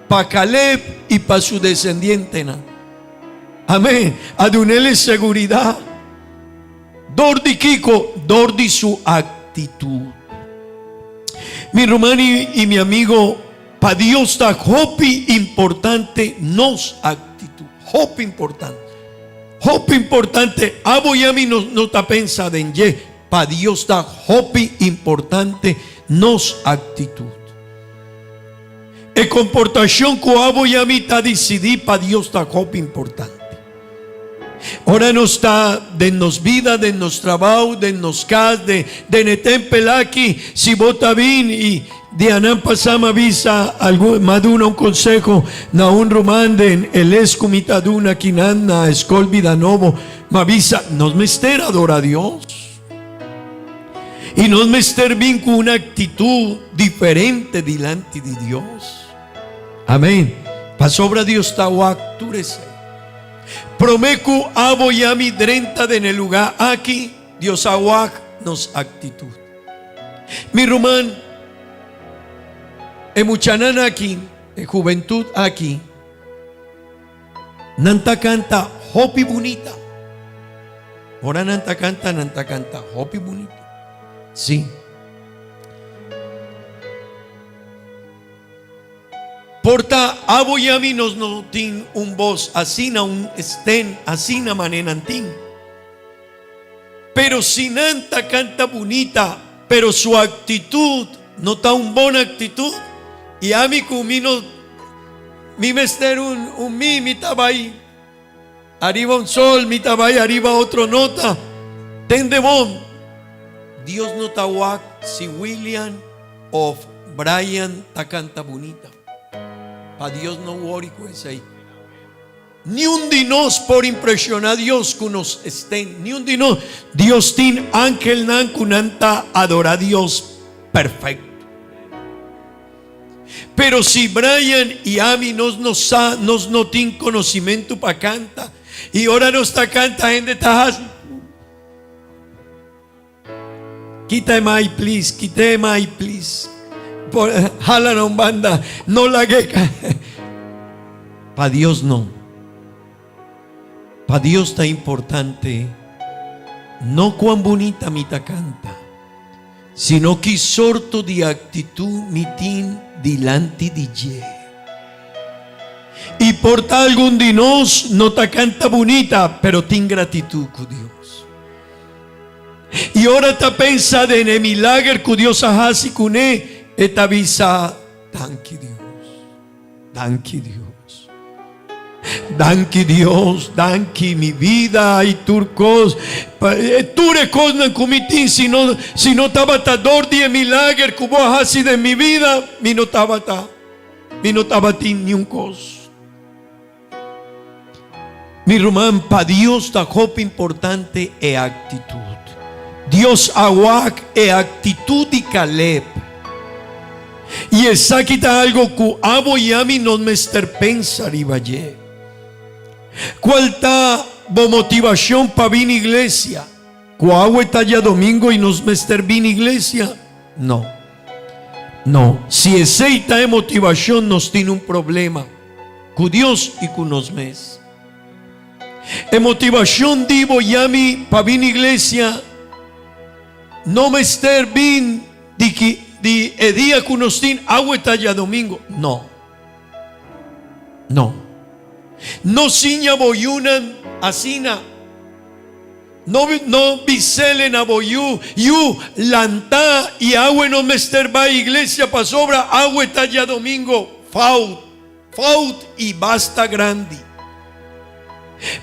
pa Caleb y pa su descendiente nan. Amén. Adunele seguridad. Dor de Kiko, dor de su actitud. Mi hermano y mi amigo, para Dios está hopi importante nos actitud. Hopi importante. Hopi importante. Aboyami no está pensando en ye. Para Dios está hopi importante nos actitud. El comportación que aboyami está decidir para Dios está hopi importante. Ahora no está de nos vida, de nos trabajo, de nos casa, de netempel aquí, si vota bien y de anan pasama visa algo maduna un consejo na un romanden el escumitaduna kinana escol vida novo mavisa nos mester adora a Dios y nos mester bien con una actitud diferente delante de Dios. Amén. Pasobra Dios tahuacturese. Promecu aboyami drenta en el lugar aquí Dios aguac nos actitud. Mi román muchanana aquí juventud aquí nanta canta hopi bonita. Ahora nanta canta hopi bonita. Sí. Porta aboyami nos notin un voz así na un estén así na manenantín. Pero si Nanta canta bonita, pero su actitud no está una buena actitud. Y a mí comino, mi mester mi estaba ahí. Arriba un sol, mi estaba ahí, arriba otro nota. Tendemón. Dios no está guac si William o Brian ta canta bonita. Para Dios no worry con ese ahí. Ni un dinos por impresionar a Dios que nos estén. Ni un dinos. Dios tin ángel nan kunanta adora a Dios perfecto. Pero si Brian y Ami nos no tienen conocimiento para canta. Y ahora no está canta gente tajas. Quita mai please, quita mai please. Jala no banda, no la queca. Para Dios no. Para Dios está importante no cuán bonita mita canta, sino que sorto de actitud mitin delante de ye. Y por tal algún dinos no ta canta bonita, pero tin gratitud con Dios. Y ahora ta pensa de ne milagre con Dios ajasi cuné eta visa. Danke Dios, danke Dios. Danke Dios, danke mi vida y turcos. Tú recosnan comitín si no tabatador de milagre como así de mi vida, mi no tabatín ni un cos. Mi román, pa Dios ta hope importante e actitud. Dios aguac e actitud de Caleb. Y esa quita algo que abo y a mí no me pensar y vaya. ¿Cuál está la motivación para venir a iglesia? ¿Cuál está ya domingo y nos mester bien iglesia? No. Si esa está de motivación nos tiene un problema con Dios y con nos mes. En motivación digo ya mi para venir a iglesia no mester bien de día que nos tiene agua está ya domingo. No siña boyunan asina. No biselen a boyu. Yu lanta y agua no mester va a iglesia pa sobra. Agua está ya domingo. Faut y basta grande.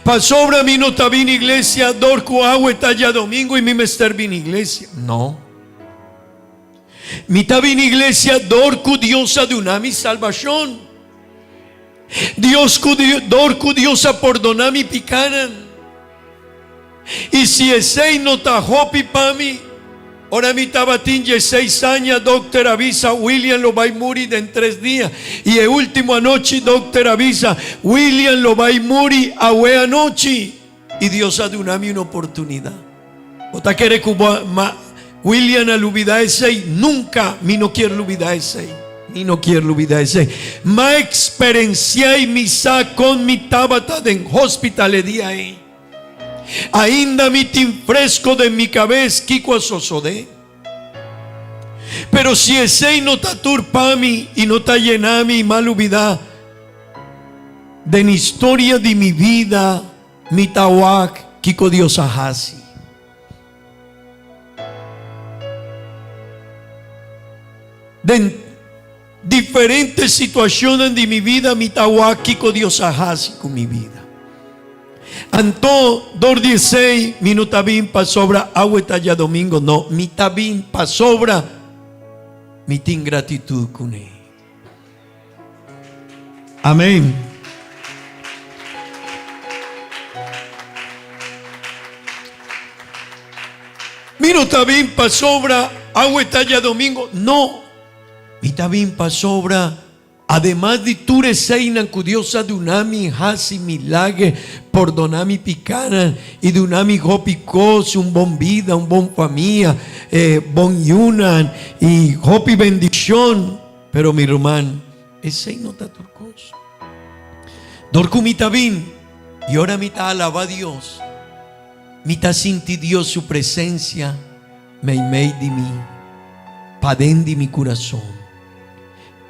Pa sobra mi no está bien iglesia. Dorco agua está ya domingo y mi mester bien iglesia. No. Mi está bien iglesia. Dorco diosa de una mi salvación. Dios dorco diosa perdona mi picanan. Y si ese no está hopi pa mí, ahora mi tabatín ya 6 años, doctor avisa, William lo va a morir en 3 días. Y el último anoche, doctor avisa, William lo va a morir a anoche. Y Dios ha dado una oportunidad. ¿Otra quiere que William a olvidar ese? Nunca, mi no quiero olvidar ese. Y no quiero olvidar ese. Ma experiencié misa con mi tabata en hospital el día ahí. Ainda mi tin fresco de mi cabeza kiko asosode. Pero si ese no está turpami y no está llenami mal olvidar de la historia de mi vida, mi tawak kiko Dios ahasi. De diferentes situaciones de mi vida, mi tawaki con Dios ahasi con mi vida. Anto 2:16 mi no tabín pa sobra agua ya domingo no mi tabín pa sobra mi tin gratitud con él. Amén. Mi no tabín pa sobra agua ya domingo no. Mi tabín pa sobra, además de tu reseina cudiosa de unami hasi milagre, perdonami picana y de unami hopicos, un bon vida, un bon familia, bon yunan y hopi bendición. Pero mi román, ese no está turcos. Dorcu mi tabín y ahora mi ta alaba a Dios. Mi ta sinti Dios su presencia, me de mí, padén de mi corazón.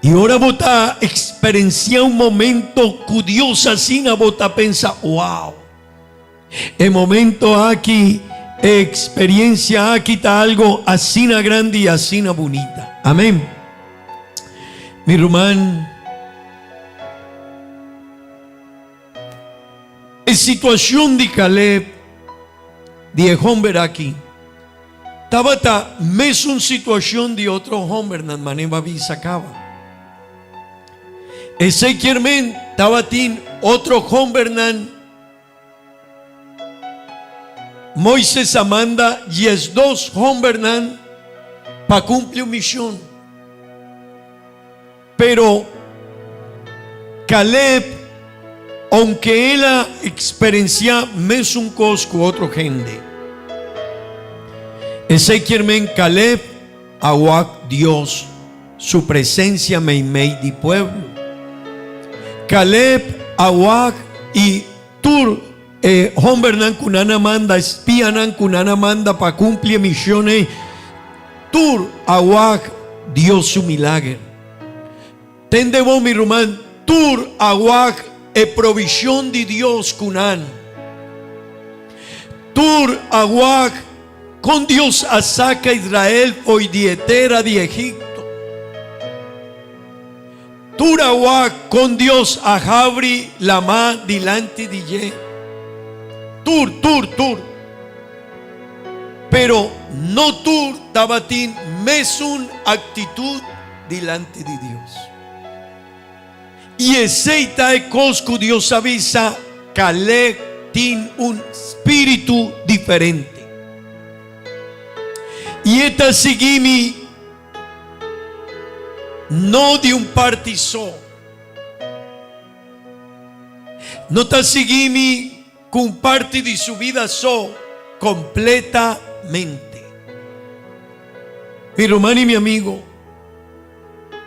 Y ahora vota experiencia un momento curioso así, na vota pensa, wow. El momento aquí experiencia quita algo asina grande y asina bonita. Amén. Mi hermano, en situación de Caleb, de hombre aquí, estaba mesma situación de otro hombre, na manera vi sacaba. Ese quiermen estaba tin otro hombre, Moisés amanda y es dos hombres para cumplir misión. Pero Caleb, aunque él experiencia mes un cosco otro gente, ese quiermen Caleb aguac Dios, su presencia me di pueblo. Caleb aguac y tur hombre kunana manda, espía kunana manda para cumplir misiones. Tur aguac Dios su milagro. Tende vos mi román, tur aguac provisión de Dios kunan. Tur aguac con Dios saca Israel hoy dietera de Egipto. Tur aguac con Dios ajabri la ma delante de ye. Tur. Pero no tur tabatín mesun actitud delante de Dios. Y ese cosco Dios avisa Caleb tiene un espíritu diferente. Y esta seguimi no de un partizo. No te seguimi con parte de su vida completamente. Mi hermano y mi amigo,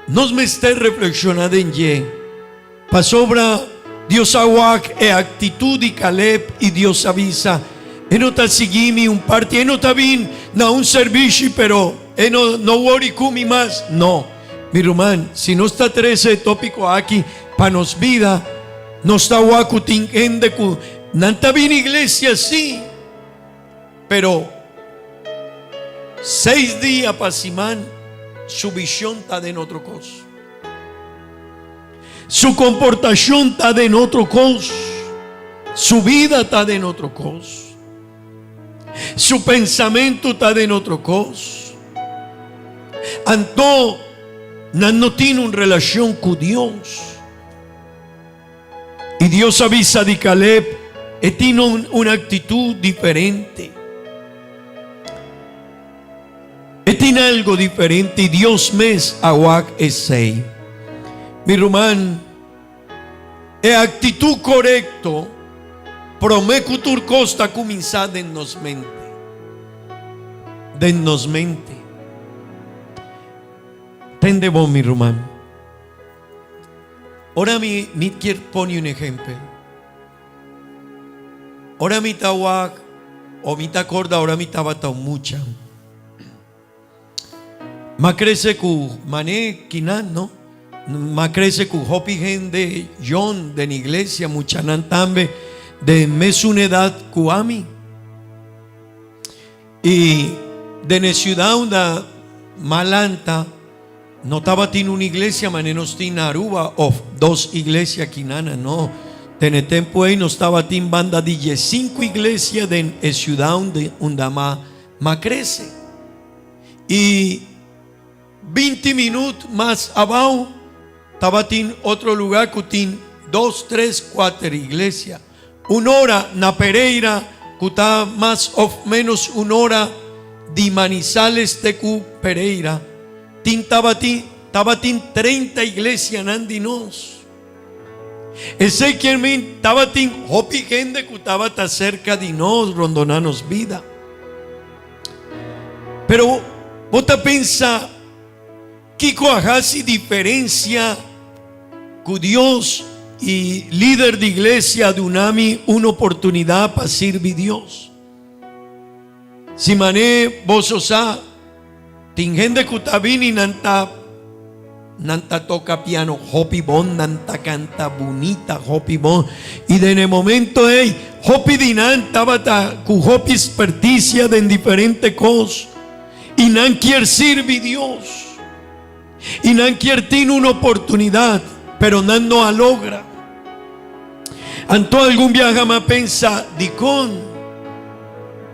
nos me esté reflexionando en ye. Pasobra Dios aguac actitud de Caleb y Dios avisa. No te seguimi un parte, no te vin na un servicio, pero no worry kumi más. No, mi hermano, si no está 13 tópico aquí, para nos vida, no está guacu tingende ku. Nanta bien iglesia sí, pero 6 días para Simán, su visión está de otro cosa. Su comportación está de otro cosa. Su vida está de otro cosa. Su pensamiento está de otro cosa. Anto no tiene una relación con Dios. Y Dios avisa de Caleb, tiene una actitud diferente. Tiene algo diferente. Y Dios mes aguac esei. Mi román, actitud correcto, prometo tur costa comienza de nos mente. De nos mente. Tende vos, mi román. Ahora mi quiero poner un ejemplo. Ahora mi tawak o mi tacorda, ahora mi tabata mucha. Ma crece ku mané kinan, ¿no? Ma crece ku hopi gente John de la iglesia muchanan tambe de mesunedad kuami. Y de la ciudad una malanta no estaba tiene una iglesia manenos tiene Aruba o 2 iglesias kinana, no. En el tiempo ahí no estaba tin banda de 5 iglesias de ciudad donde más crece. Y 20 minutos más abajo estaba tin otro lugar que tin 2, 3, 4 iglesias. 1 hora na Pereira, que está más o menos 1 hora de Manizales de Pereira. Estaba tin 30 iglesias nandinos. Ese quien estaba tin hopi gente que estaba tan cerca de nos, rondonanos vida. Pero vos te piensa que coajasi diferencia que Dios y líder de iglesia de unami una oportunidad para servir a Dios. Si mané vos osá, tin gente que está bien y nanta nanta toca piano, hopi bon, nanta canta bonita, hopi bon. Y de en el momento, hopi dinan, tabata, cu hopi experticia de en diferentes cosas. Y nan quiere servir Dios. Y nan quiere tiene una oportunidad, pero nan no la logra. Anto algún viaja más pensa, dicón.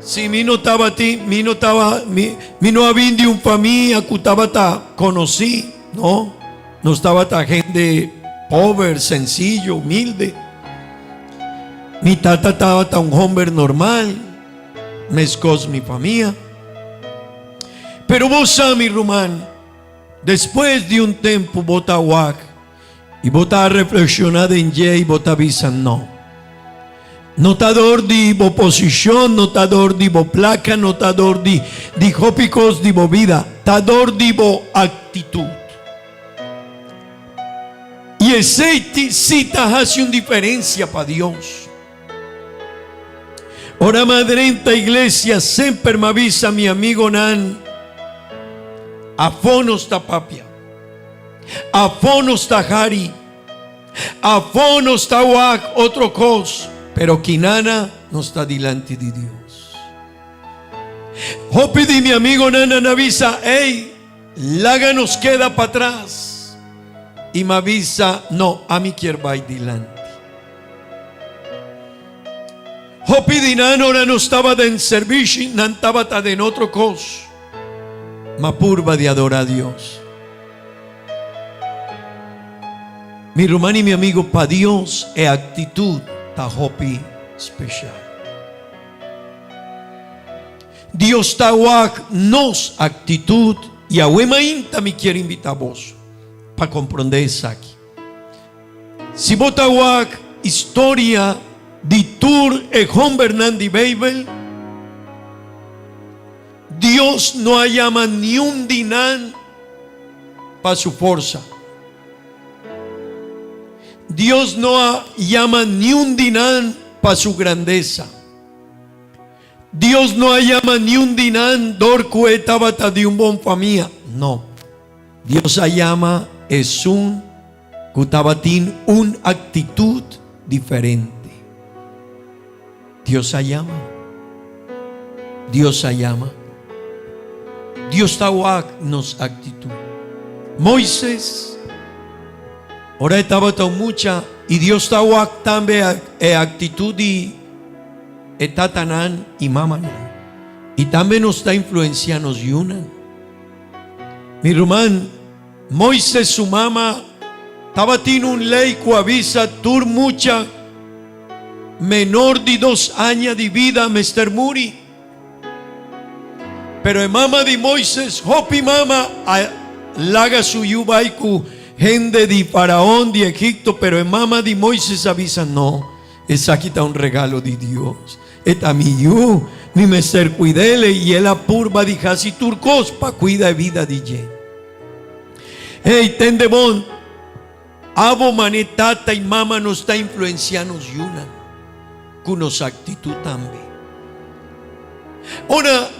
Si mi no estaba ti, mi no había de un familia que estaba ta conocí, no estaba ta gente pobre, sencillo, humilde. Mi tata estaba ta un hombre normal, mezcos mi familia. Pero vos sabes, Román, después de un tiempo vota wak y vota reflexionar en y vota avisan no. Notador de oposición, notador de placa, notador de jópicos de vida, notador de actitud. Y ese cita hace una diferencia para Dios. Ora madre en la iglesia siempre me avisa mi amigo Nan, afonos ta papia, afonos ta jari, afonos ta wak, otro cos. Pero Kinana no está delante de Dios. Hopi de mi amigo Nana me avisa, Laga nos queda para atrás. Y me avisa, no, a mí quiero ir delante. Hopi de Nana ahora no estaba en servicio, no estaba en otro cos. Ma purba de adorar a Dios. Mi hermano y mi amigo, para Dios es actitud. Hopi especial. Dios tawak nos actitud y a Wemainta me quiere invitar a vos para comprender eso aquí. Si vos tawak historia de tour e Juan Bernandi Babel, Dios no llama ni un dinan para su fuerza. Dios no llama ni un dinan para su grandeza. Dios no llama ni un dinan dorcue tabata de un bon familia. No. Dios llama es un cutabatín, una actitud diferente. Dios llama. Dios llama. Dios tawak nos actitud. Moisés ahora estaba tan mucha y Dios estaba también actitud de tatanán y mamanán. Y también nos está influenciando yunan. Mi hermano, Moisés su mamá estaba teniendo un ley que avisa tur mucha menor de 2 años de vida Mr. Muri. Pero el mamá de Moisés, hopi mama, laga su yubaiku gente de Faraón de Egipto, pero en mamá de Moisés avisa, no, esa aquí está un regalo de Dios. Esta mi yu, mi meser cuidele y él apurba de casi turcos pa cuida de vida de yen. Tende bon, abo manetata y mama nos está influenciando yuna, con nos actitud también. Ahora,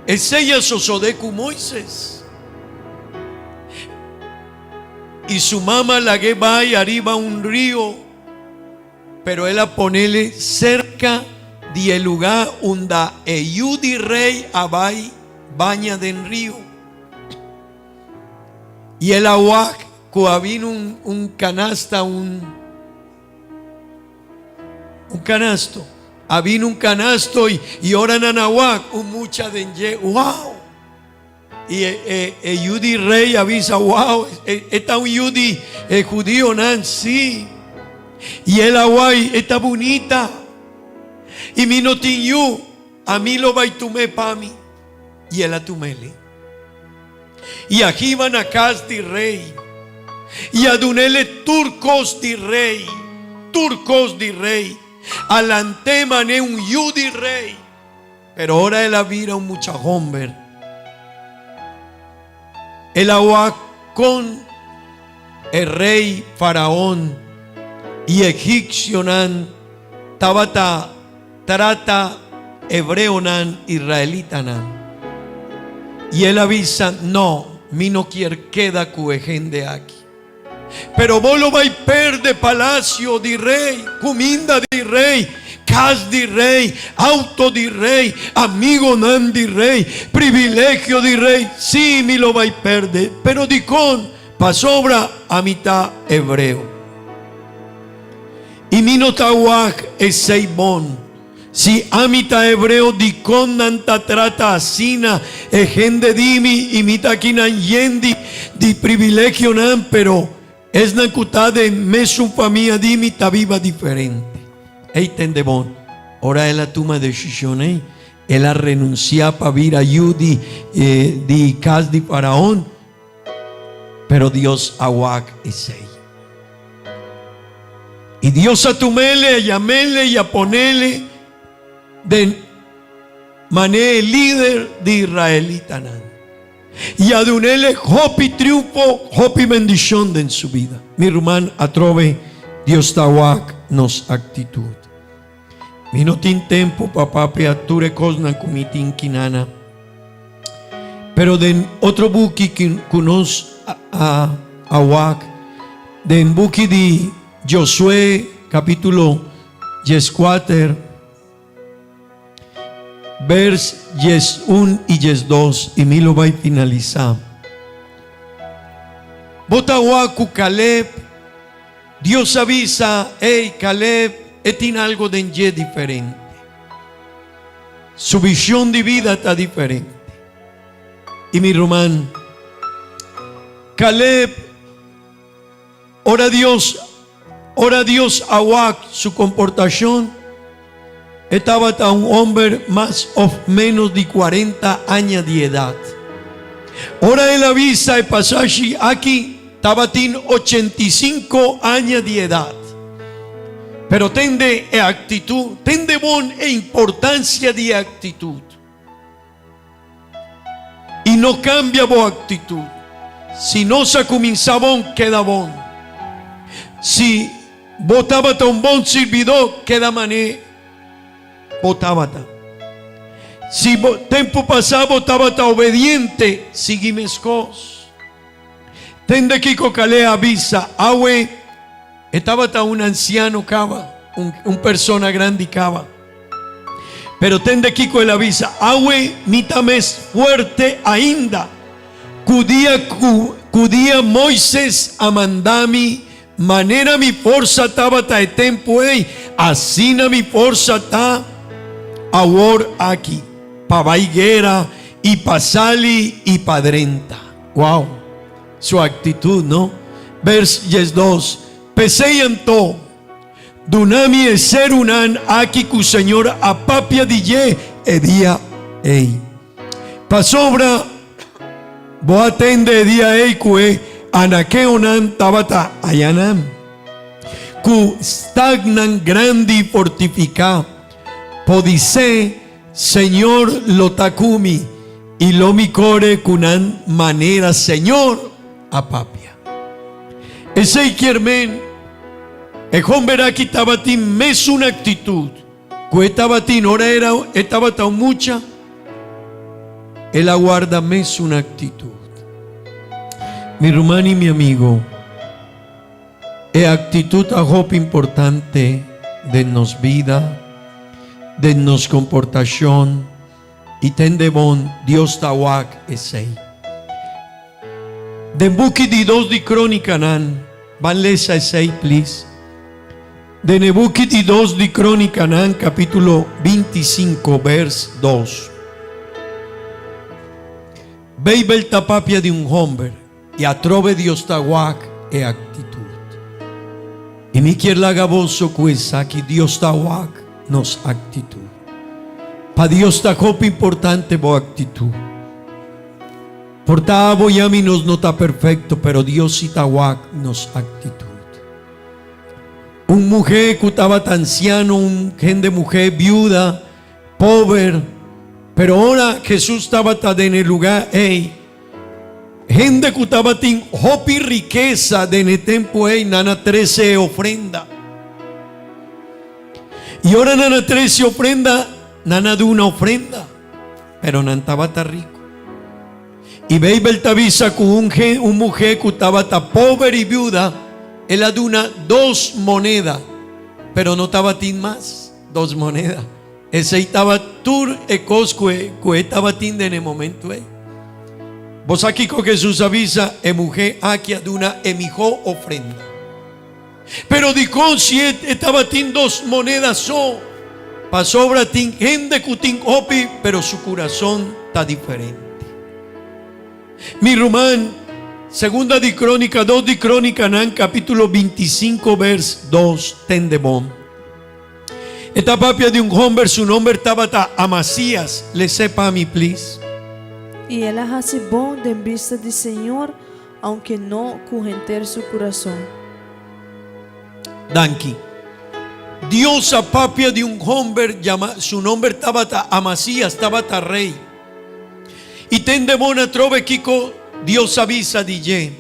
ese ya sosodeku Moisés. Y su mamá la que va y arriba un río, pero él a ponerle cerca del lugar donde Eyudi rey abai baña del río. Y el agua que había un canasta, un canasto, había un canasto y ahora en Anahuac un mucha de wow. Y el Yudi rey avisa, wow, está un Yudi judío, sí. Y el aguay está bonita. Y mi no tinyu, a mí lo baitumé pa mí. Y él a tumele. Y aquí van a casa de rey. Y a dunele turcos de rey. Turcos de rey. Alante mané un Yudi rey. Pero ahora él avira un mucha hombre. El agua con el rey Faraón y egipcionan tabata trata hebreonan israelitanan. Y él avisa, no, mi no quier queda cuejende aquí. Pero vos lo vais per de palacio di rey, cominda di rey, cas di rey, auto di rey, amigo nan di rey, privilegio di rey. Sí, mi lo vais perde, pero di con pasobra a mitad hebreo. Y mi no tawak es seibon. Si amita hebreo di con nanta trata asina, gente dimi y mita kinan yendi di privilegio nan, pero es nacuta de mesum familia dimi tabiba diferente. Ey tendebon, ora es la tuma de Shishonei, él a renunciar para vir a Yudi di cas di faraón, pero Dios awak esei. Y Dios a tumele, a llamele y a ponele de mané líder de israelita nan. Y a dunele hopi triunfo, hopi bendición en su vida. Mi hermano atrove Dios tawak nos actitud. Mi no tin tempo papá peature cosna kumitin kinana. Pero den otro buki que nos a awak den buki di Josué capítulo 14 vers 1 y 2, y mi lo va a finalizar. Botahuacu Caleb, Dios avisa, hey Caleb, tiene algo de enye diferente. Su visión de vida está diferente. Y mi román, Caleb, ora Dios awak su comportación. Estaba un hombre más o menos de 40 años de edad. Ahora él avisa el pasaje aquí, estaba 85 años de edad. Pero tende actitud, tende bon e importancia de actitud. Y no cambia bo actitud. Si no se comienza bon, queda bon. Si botaba un bon servidor, queda mané. Botábata. Si tiempo pasado botábata obediente, seguimos cos. Tende Kiko Kale avisa, awe, estaba un anciano cava, un persona grande cava. Pero tende Kiko el avisa, awe, mitames fuerte ainda. Cudía Moisés amandami, manera mi forza tabata de tempo, asina mi forza ta. Ahora aquí, pa vaiguera y pa sali y pa drenta. Wow, su actitud, ¿no? Vers 2. Peseyanto, dunami e serunan aquí cu señor apapia dije edia ei. Pasobra, bo atende edia ei cue anakeonan tabata ayanam. Cu stagnan grandi fortifica. Podice, Señor Lotakumi, y lo mi core kunan manera, Señor, apapia. Ese kiermen, ejón verá que tabatín mes una actitud, que tabatín ora era, estaba tan mucha, él aguarda mes una actitud. Mi hermano y mi amigo, actitud a hop importante de nos vida, de nos comportación y tendebon Dios tawak esei. De buki di 2 di crónica nan, van lesa esei please. De nebuki di 2 di crónica nan capítulo 25 vers 2. Beibel tapapia de un hombre y atrove Dios tawak e actitud. Y mi quier la gaboso cuesa que Dios tawak nos actitud. Pa Dios está copa importante bo actitud. Porta boyami nos nota perfecto, pero Dios itawak nos actitud. Un mujer que estaba tan anciano, un gente mujer viuda, pobre, pero ahora Jesús estaba en el lugar, gente que estaba tin hopi riqueza de en tiempo, nana 13 ofrenda. Y ahora nana 13 ofrenda, nana de una ofrenda, pero nantaba tan rico. E veio beltavisa com mulher que estava pobre e viuda. Ela duna 2 monedas, pero não estava tin mais 2 monedas. Esse estava tur e cosque que estava tin de momento. Vos aqui com Jesus avisa, e mulher aqui duna e mijó ofrenda. Pero dijo si estaba tin 2 monedas só, pasó obra tin gente que tin opi, pero su corazón está diferente. Mi román, segunda de Crónica, 2 de Crónica, nan capítulo 25, vers 2, tendemón. Esta papia de un hombre, su nombre estaba Amasías, le sepa a mí, please. E ela hace bom de vista do Senhor, aunque não corromper seu coração. Danki. Dios a papia de un hombre, su nombre estaba Amasías, estaba rey. Y tendemona trove kiko, Dios avisa DJ.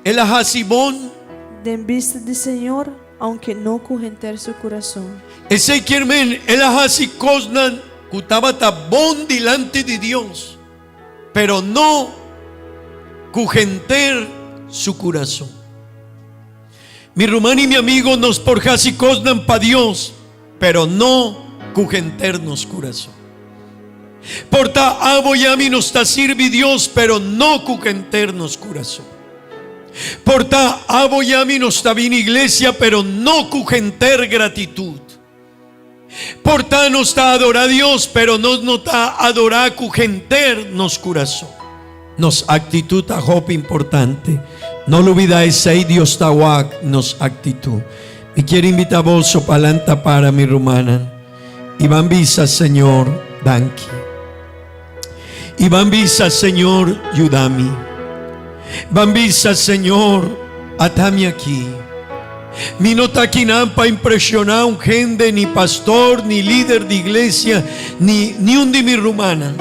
El hasibón. De vista do Senhor, aunque não corromper seu coração. Ese quiermen, el hasikosnan, kutabata bon delante de Dios, pero no corromper su corazón. Mi hermano y mi amigo nos por hasikosnan pa Dios, pero no corrompernos corazón. Porta aboyami nos ta sirvi Dios, pero no corrompernos corazón. Porta aboyami nos ta vin iglesia, pero no corromper gratitud. Porta nos ta adorar a Dios, pero no ta adorar corrompernos corazón. Nos actitud a hope importante. No lo olvidáis ahí Dios tawak nos actitud. Me quiero invitar a vos o palanta para mi romana. Y van visa Señor, danki. Y van visa Señor, ayúdame. Van visa Señor, atame aquí. Mi no taquinan para impresionar a un gente, ni pastor, ni líder de iglesia, ni un de mi romana.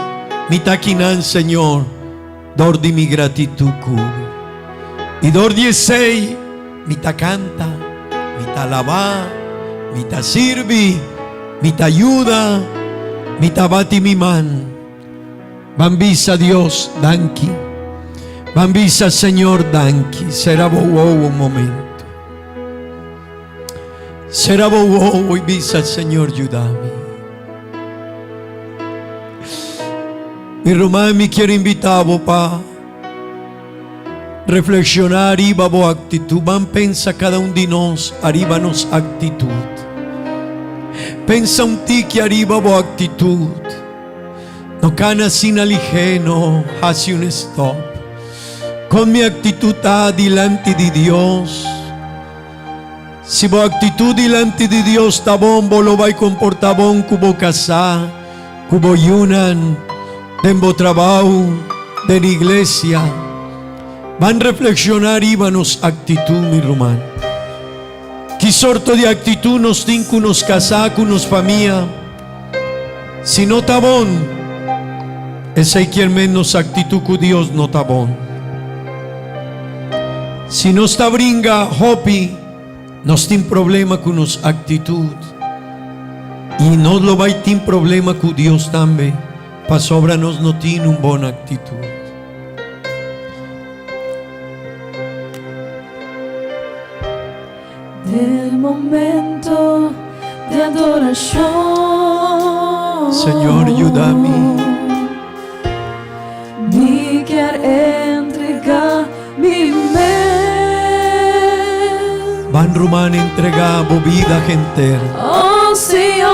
Mi taquinan Señor, dor de mi gratitud cubo. Y dor 16, mi ta canta, mi ta alaba, mi ta sirvi, mi ta ayuda, mi ta bati mi man. Bambisa Dios, danki. Bambisa Señor, danki. Será bobo un momento. Será bobo y visa Señor, ayúdame. Mi román me quiere invitar pa reflexionar arriba bo actitud. Van pensa cada un de nos arriba nos actitud. Pensa un ti que arriba bo actitud. No cana sin aligeno, hace un stop. Con mi actitud delante de Dios. Si bo actitud delante de Dios está bombo, lo va a comportar bon cubo casá, cubo yunan, dembo trabajo, de la iglesia. Van a reflexionar íbanos actitud, mi román. ¿Qué sorto de actitud nos tinco, nos casá, nos familia? Si no está bon, ese quien menos actitud con Dios no está bon. Si no está bringa, hopi, nos tiene problema con nos actitud. Y no lo va a tener problema con Dios también. Pa sobra nos no tiene un buena actitud. Del momento de adoración, Señor, ayúdame. Me quer entregar mi mente. Van Román entregar vida gente. Oh Señor,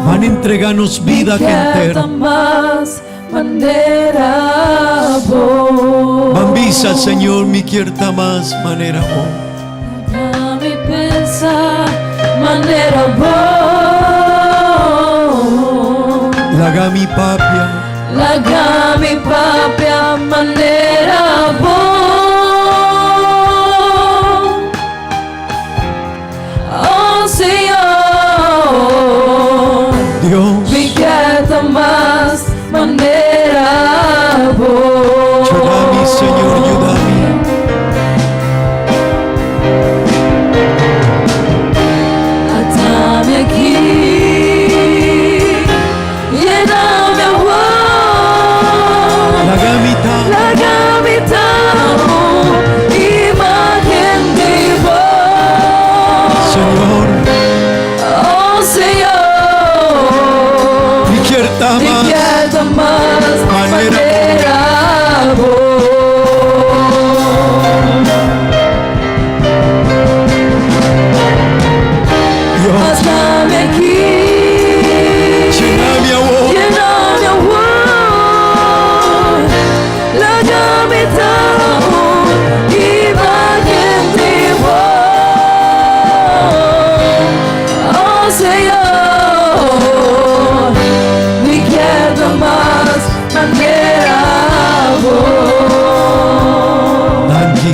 Van a entregarnos vida gente. más manera vos. Van visa Señor, mi quiera más manera vos. Dame pensar manera vos. Laga mi papia. Laga mi papia manera vos. Oh Señor, Dios, me queda más manera vos. ayúdame Señor, ayúdame. Atame aquí, lléname a vos.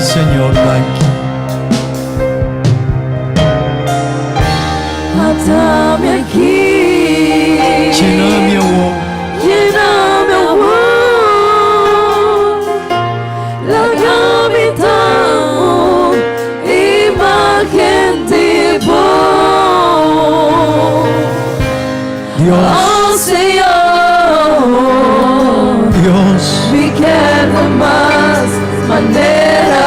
Señor, danke. Atame aquí. Lléname, oh, Lléname, amor, la habitamos, imagen tipo. Dios, Oh Señor, Dios, me quiero más manera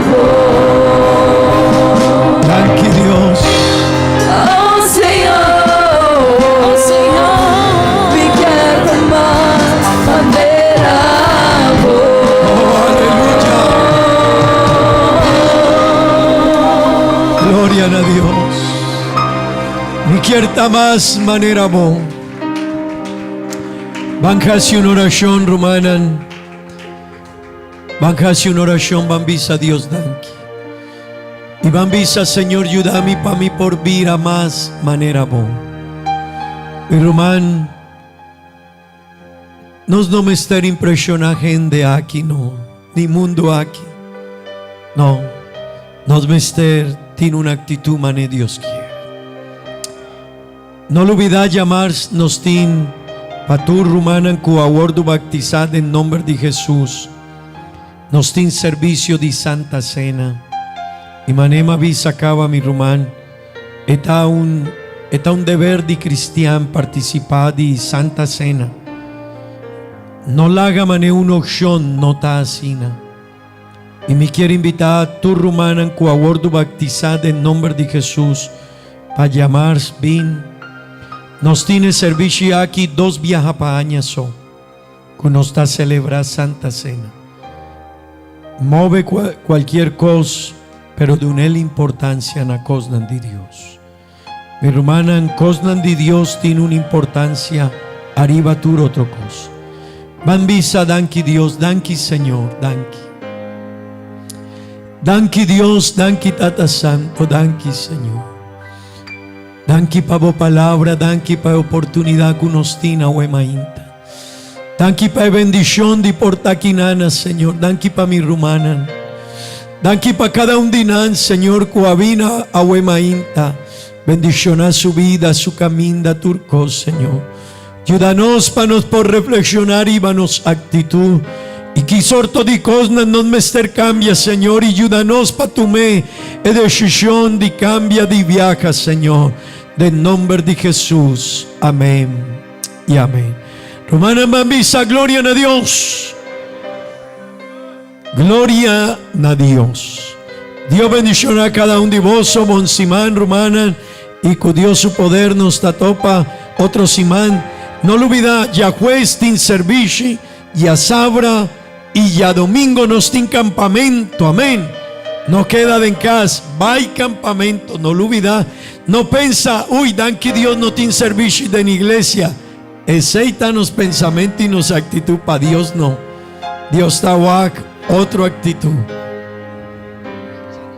vos. danke, Dios. Oh Señor, me quiero más manera vos. Oh, aleluya. Gloria a Dios. Mi quiera más manera bon. Bancasi una oración romana. Bancasi una oración bambisa Dios danke. Y bambisa Señor ayúdame para mí por vida más manera bon. Y román. Nos no me estar impresiona gente aquí no. Ni mundo aquí. No. Nos me estar tiene una actitud mané Dios quiere. No lo olvidar llamar nos tin patur rumanan cu abordo bautizado en nombre de Jesús. Nos tin servicio de Santa Cena. Y manema visa acaba mi rumán. Está un deber de cristiano participar de Santa Cena. No la haga mané una opción no ta asina. Y me quiere invitar a tu rumanan cu abordo bautizado en nombre de Jesús para llamar bien. Nos tiene servicio aquí 2 viajes para años que nos está celebrar Santa Cena. Move cualquier cosa, pero de una importancia en la cosa de Dios. Mi hermana, en cosa de Dios tiene una importancia arriba tu otra cosa. Bambisa, danke Dios, danke Señor, danke. Danke Dios, danke Tata Santo, danke Señor. Danke pa vo palabra, danke pa oportunidad que nos tiene huemainta. Danke pa bendición de portaquinana, Señor. Danke pa mi rumana. Danke pa cada un dinan, Señor, cuavina a huemainta. Bendición a su vida, su caminda turco, Señor. Ayúdanos pa nos por reflexionar y vanos actitud. Y que sorto de cosas no me cambia, Señor, y ayúdanos pa tu me decisión de cambia de viaja, Señor, en nombre de Jesús. Amén y amén. Romana Bambisa, gloria a Dios. Gloria a Dios. Dios bendición a cada uno de vos, bon simán, romana, y con Dios su poder nos tatopa otro simán. No lo olvida, ya juez tin servici, ya sabra, y ya domingo nos tiene campamento, amén. No queda de en casa, va y campamento, no lo olvida. No pensa, uy, dan que Dios no tiene servicio de la iglesia. Aceita nos pensamiento y nos actitud para Dios no. Dios está otra actitud.